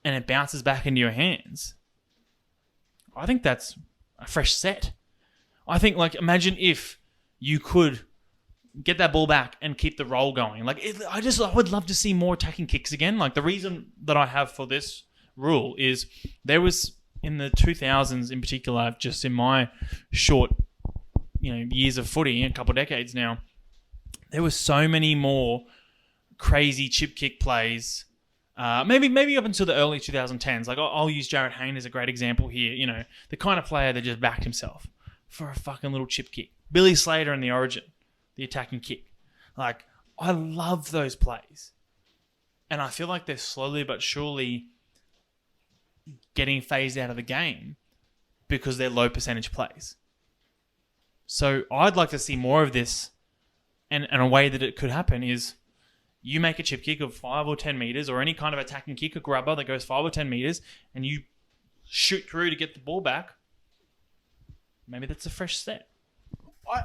and it bounces back into your hands, I think that's a fresh set. I think, imagine if you could get that ball back and keep the roll going. I would love to see more attacking kicks again. The reason that I have for this rule is there was, in the 2000s in particular, just in my short, years of footy, a couple of decades now, there was so many more crazy chip kick plays. Maybe up until the early 2010s. I'll use Jarryd Hayne as a great example here. The kind of player that just backed himself. for a fucking little chip kick. Billy Slater in the Origin, the attacking kick. Like, I love those plays. And I feel like they're slowly but surely getting phased out of the game because they're low percentage plays. So I'd like to see more of this. And a way that it could happen is you make a chip kick of 5 or 10 meters or any kind of attacking kick, a grubber that goes 5 or 10 meters, and you shoot through to get the ball back. Maybe that's a fresh set.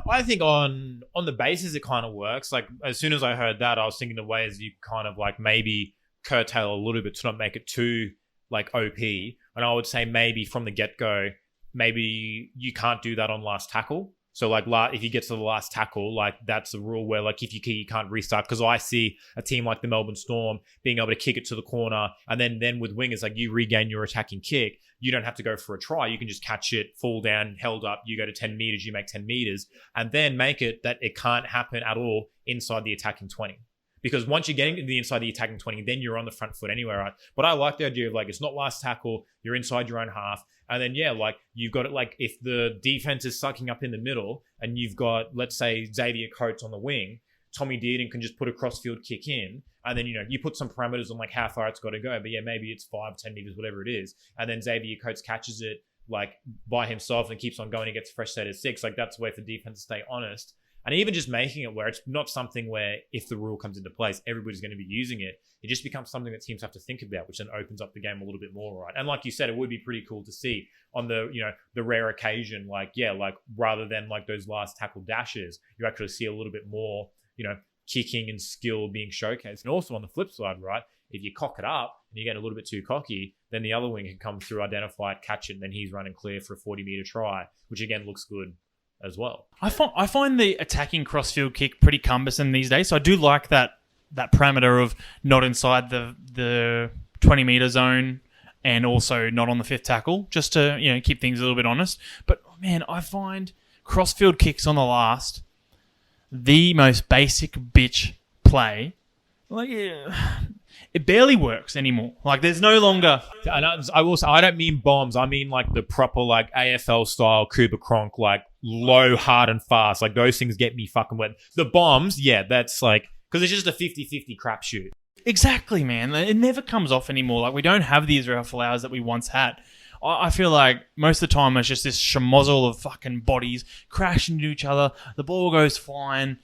I think on the basis it kind of works. Like, as soon as I heard that, I was thinking the ways you kind of like maybe curtail a little bit to not make it too like OP. And I would say maybe from the get-go, maybe you can't do that on last tackle. So like if you get to the last tackle, like that's a rule where like if you kick, you can't restart. Because I see a team like the Melbourne Storm being able to kick it to the corner, and then with wingers, like you regain your attacking kick. You don't have to go for a try. You can just catch it, fall down, held up. You go to 10 meters, you make 10 meters, and then make it that it can't happen at all inside the attacking 20. Because once you're getting inside the attacking 20, then you're on the front foot anyway, right? But I like the idea of like, it's not last tackle, you're inside your own half. And then, yeah, like you've got it, like if the defense is sucking up in the middle and you've got, let's say, Xavier Coates on the wing, Tommy Dearden can just put a crossfield kick in. And then, you put some parameters on like how far it's got to go. But yeah, maybe it's 5, 10 meters, whatever it is. And then Xavier Coates catches it like by himself and keeps on going and gets a fresh set of 6. Like that's a way for defense to stay honest. And even just making it where it's not something where if the rule comes into place, everybody's going to be using it. It just becomes something that teams have to think about, which then opens up the game a little bit more, right? And like you said, it would be pretty cool to see on the, the rare occasion, like, yeah, like rather than like those last tackle dashes, you actually see a little bit more, kicking and skill being showcased. And also on the flip side, right, if you cock it up and you get a little bit too cocky, then the other wing can come through, identify it, catch it, and then he's running clear for a 40-meter try, which again looks good as well. I find the attacking crossfield kick pretty cumbersome these days. So I do like that parameter of not inside the 20-meter zone and also not on the fifth tackle, just to keep things a little bit honest. But man, I find crossfield kicks on the last the most basic bitch play. Like, it barely works anymore. Like, there's no longer. And I don't mean bombs. I mean like the proper like AFL style Cooper Cronk, like low, hard, and fast. Like those things get me fucking wet. The bombs, yeah, that's like because it's just a 50-50 crapshoot. Exactly, man. It never comes off anymore. Like we don't have the Israel Folau's that we once had. I feel like most of the time it's just this schmozzle of fucking bodies crashing into each other. The ball goes flying.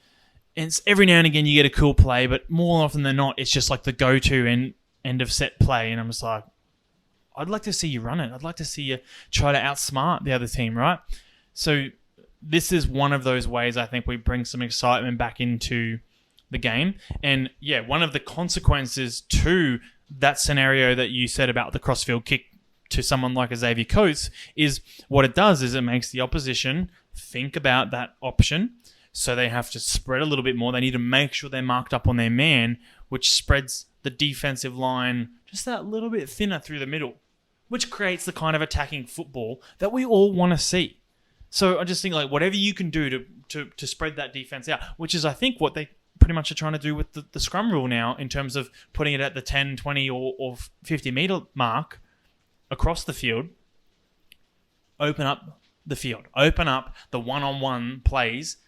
And every now and again you get a cool play, but more often than not, it's just like the go-to end of set play. And I'm just like, I'd like to see you run it. I'd like to see you try to outsmart the other team, right? So this is one of those ways I think we bring some excitement back into the game. And yeah, one of the consequences to that scenario that you said about the crossfield kick to someone like Xavier Coates is what it does is it makes the opposition think about that option. So they have to spread a little bit more. They need to make sure they're marked up on their man, which spreads the defensive line just that little bit thinner through the middle, which creates the kind of attacking football that we all want to see. So I just think like whatever you can do to spread that defense out, which is I think what they pretty much are trying to do with the scrum rule now in terms of putting it at the 10, 20 or 50 meter mark across the field. Open up the field. Open up the one-on-one plays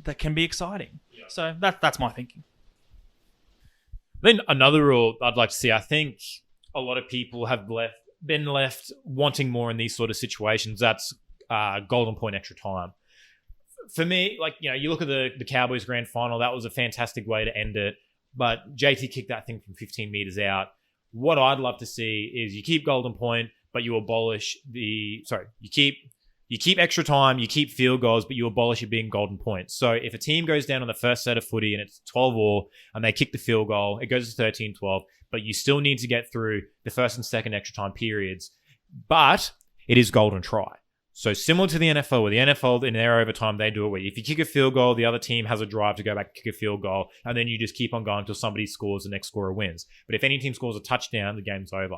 that can be exciting. Yeah. So that's my thinking. Then another rule I'd like to see, I think a lot of people have been left wanting more in these sort of situations. That's golden point extra time. For me, like, you look at the Cowboys grand final, that was a fantastic way to end it. But JT kicked that thing from 15 meters out. What I'd love to see is you keep golden point, but you abolish you keep extra time, you keep field goals, but you abolish it being golden points. So if a team goes down on the first set of footy and it's 12-all and they kick the field goal, it goes to 13-12, but you still need to get through the first and second extra time periods. But it is golden try. So similar to the NFL, where the NFL in their overtime, they do it where if you kick a field goal, the other team has a drive to go back and kick a field goal, and then you just keep on going until somebody scores, the next scorer wins. But if any team scores a touchdown, the game's over.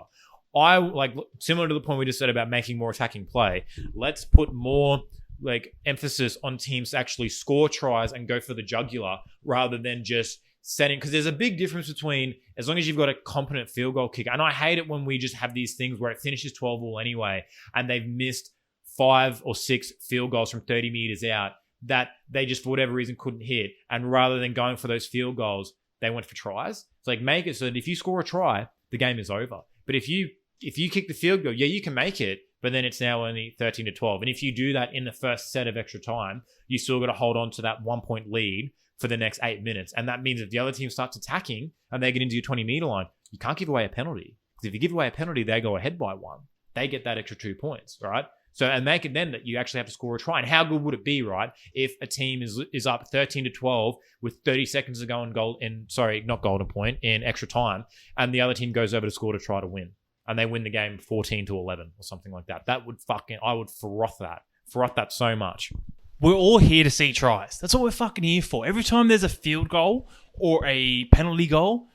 I like, similar to the point we just said about making more attacking play, let's put more like emphasis on teams to actually score tries and go for the jugular rather than just setting, because there's a big difference between as long as you've got a competent field goal kicker. And I hate it when we just have these things where it finishes 12-all anyway and they've missed 5 or 6 field goals from 30 meters out that they just, for whatever reason, couldn't hit. And rather than going for those field goals, they went for tries. It's like, make it so that if you score a try, the game is over. But if you kick the field goal, yeah, you can make it, but then it's now only 13-12. And if you do that in the first set of extra time, you still got to hold on to that 1 point lead for the next 8 minutes. And that means if the other team starts attacking and they get into your 20-meter line, you can't give away a penalty. Because if you give away a penalty, they go ahead by 1. They get that extra 2 points, right? So, and make it then that you actually have to score a try. And how good would it be, right, if a team is up 13-12 with 30 seconds to go in extra time, and the other team goes over to score to try to win, and they win the game 14-11 or something like that. I would froth that so much. We're all here to see tries. That's what we're fucking here for. Every time there's a field goal or a penalty goal,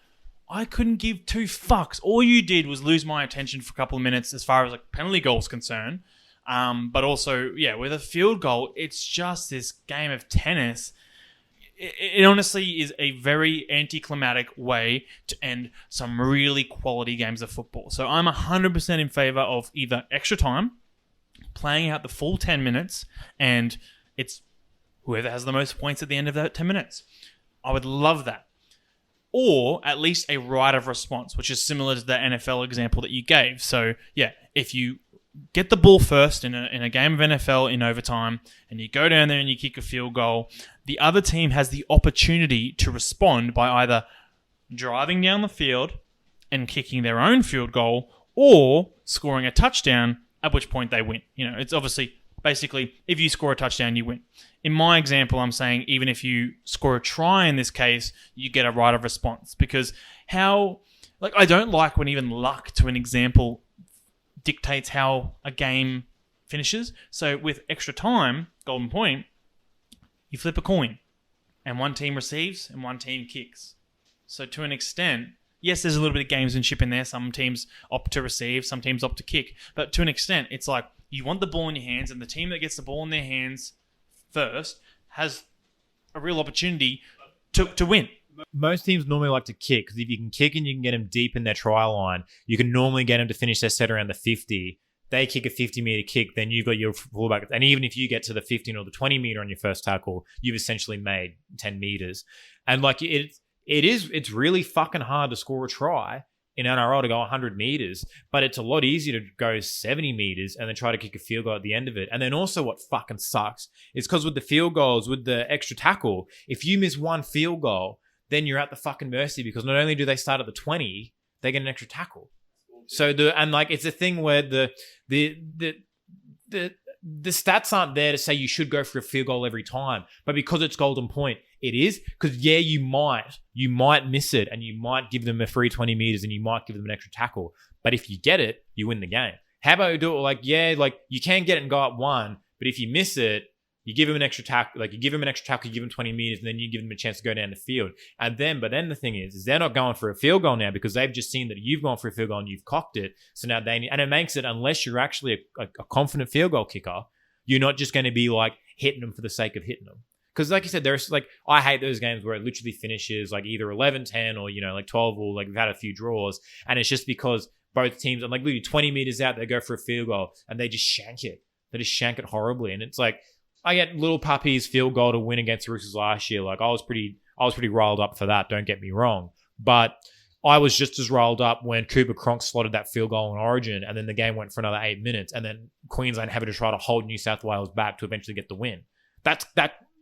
I couldn't give 2 fucks. All you did was lose my attention for a couple of minutes as far as like penalty goals concerned. But also, yeah, with a field goal, it's just this game of tennis. It honestly is a very anticlimactic way to end some really quality games of football. So I'm 100% in favor of either extra time, playing out the full 10 minutes, and it's whoever has the most points at the end of that 10 minutes. I would love that. Or at least a right of response, which is similar to the NFL example that you gave. So, yeah, if you get the ball first in a game of NFL in overtime, and you go down there and you kick a field goal, the other team has the opportunity to respond by either driving down the field and kicking their own field goal, or scoring a touchdown, at which point they win. You know, it's obviously, basically, if you score a touchdown, you win. In my example, I'm saying even if you score a try in this case, you get a right of response. Because I don't like when even luck, to an example, dictates how a game finishes. So with extra time, golden point, you flip a coin and one team receives and one team kicks. So to an extent, yes, there's a little bit of gamesmanship in there. Some teams opt to receive, some teams opt to kick. But to an extent, it's like you want the ball in your hands, and the team that gets the ball in their hands first has a real opportunity to win. Most teams normally like to kick, because if you can kick and you can get them deep in their try line, you can normally get them to finish their set around the 50. They kick a 50-meter kick, then you've got your fullback. And even if you get to the 15 or the 20-meter on your first tackle, you've essentially made 10 meters. And like it's really fucking hard to score a try in NRL to go 100 meters, but it's a lot easier to go 70 meters and then try to kick a field goal at the end of it. And then also what fucking sucks is because with the field goals, with the extra tackle, if you miss one field goal, then you're at the fucking mercy, because not only do they start at the 20, they get an extra tackle. So it's a thing where the stats aren't there to say you should go for a field goal every time, but because it's golden point, it is. Because yeah, you might miss it, and you might give them a free 20 meters, and you might give them an extra tackle. But if you get it, you win the game. How about you do it you can get it and go up 1, but if you miss it, you give him an extra tackle, you give him 20 meters, and then you give them a chance to go down the field. But then the thing is they're not going for a field goal now, because they've just seen that you've gone for a field goal and you've cocked it. So now and it makes it, unless you're actually a confident field goal kicker, you're not just going to be hitting them for the sake of hitting them. Because like you said, there's I hate those games where it literally finishes either 11-10 or 12, or we've had a few draws, and it's just because both teams are literally 20 meters out, they go for a field goal and they just shank it. They just shank it horribly, and it's I get little puppies field goal to win against the Roosters last year. I was pretty riled up for that. Don't get me wrong, but I was just as riled up when Cooper Cronk slotted that field goal in Origin, and then the game went for another 8 minutes, and then Queensland having to try to hold New South Wales back to eventually get the win. That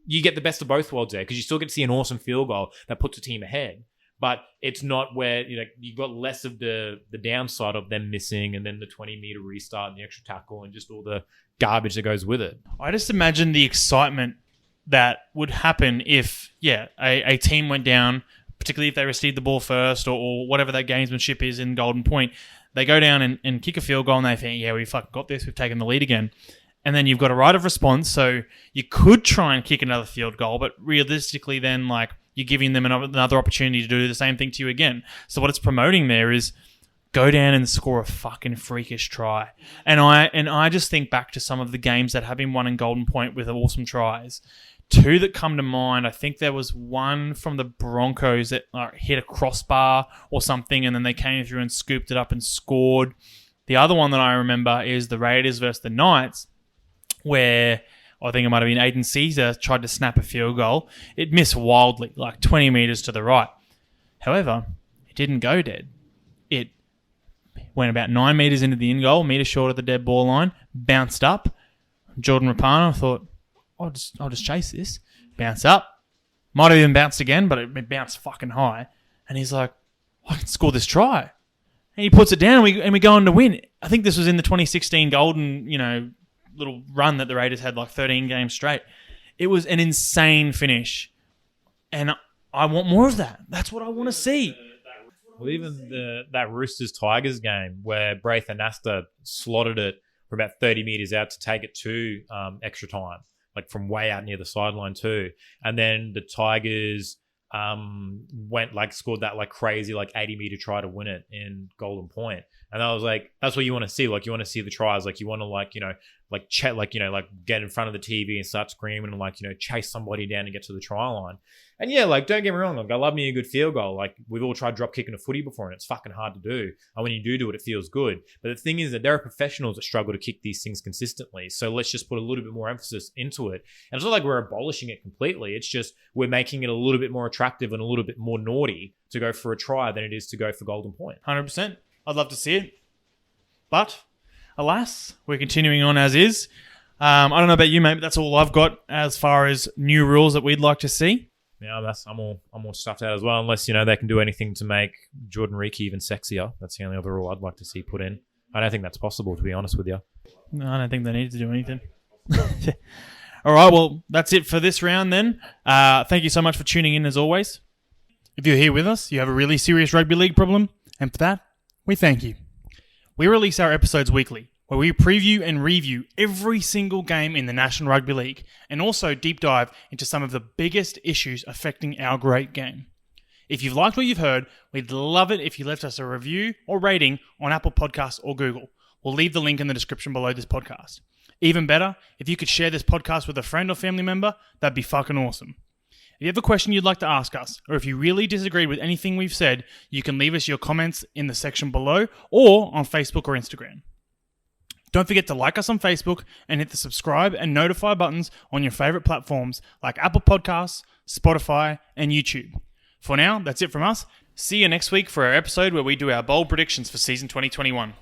you get the best of both worlds there, because you still get to see an awesome field goal that puts a team ahead, but it's not where you've got less of the downside of them missing, and then the 20-meter restart and the extra tackle and just all the garbage that goes with it. I just imagine the excitement that would happen if, a team went down, particularly if they received the ball first, or whatever that gamesmanship is in Golden Point. They go down and kick a field goal, and they think, we fucking got this, we've taken the lead again. And then you've got a right of response, so you could try and kick another field goal, but realistically then, you're giving them another opportunity to do the same thing to you again. So what it's promoting there is go down and score a fucking freakish try. And I just think back to some of the games that have been won in Golden Point with awesome tries. 2 that come to mind, I think there was one from the Broncos that hit a crossbar or something, and then they came through and scooped it up and scored. The other one that I remember is the Raiders versus the Knights, where I think it might have been Aiden Caesar tried to snap a field goal. It missed wildly, like 20 metres to the right. However, it didn't go dead. It went about 9 metres into the in goal, a metre short of the dead ball line, bounced up. Jordan Rapana thought, I'll just chase this. Bounce up. Might have even bounced again, but it bounced fucking high. And he's like, I can score this try. And he puts it down and we go on to win. I think this was in the 2016 Golden, little run that the Raiders had, like 13 games straight. It was an insane finish. And I want more of that. That's what I want to see. Well, even that Roosters-Tigers game where Braith Anasta slotted it for about 30 metres out to take it to extra time, like from way out near the sideline too. And then the Tigers scored that like crazy, like 80-metre try to win it in Golden Point. And I was like, that's what you want to see. Like, you want to see the tries. Like, you want to get in front of the TV and start screaming and chase somebody down and get to the try line. And yeah, like, don't get me wrong. Like, I love me a good field goal. Like, we've all tried drop kicking a footy before and it's fucking hard to do. And when you do it, it feels good. But the thing is that there are professionals that struggle to kick these things consistently. So let's just put a little bit more emphasis into it. And it's not like we're abolishing it completely. It's just we're making it a little bit more attractive and a little bit more naughty to go for a try than it is to go for Golden Point. 100%. I'd love to see it. But, alas, we're continuing on as is. I don't know about you, mate, but that's all I've got as far as new rules that we'd like to see. Yeah, I'm all stuffed out as well, unless, they can do anything to make Jordan Reiki even sexier. That's the only other rule I'd like to see put in. I don't think that's possible, to be honest with you. No, I don't think they need to do anything. All right, well, that's it for this round then. Thank you so much for tuning in as always. If you're here with us, you have a really serious rugby league problem, and for that, we thank you. We release our episodes weekly, where we preview and review every single game in the National Rugby League, and also deep dive into some of the biggest issues affecting our great game. If you've liked what you've heard, we'd love it if you left us a review or rating on Apple Podcasts or Google. We'll leave the link in the description below this podcast. Even better, if you could share this podcast with a friend or family member, that'd be fucking awesome. If you have a question you'd like to ask us, or if you really disagreed with anything we've said, you can leave us your comments in the section below or on Facebook or Instagram. Don't forget to like us on Facebook and hit the subscribe and notify buttons on your favourite platforms like Apple Podcasts, Spotify, and YouTube. For now, that's it from us. See you next week for our episode where we do our bold predictions for season 2021.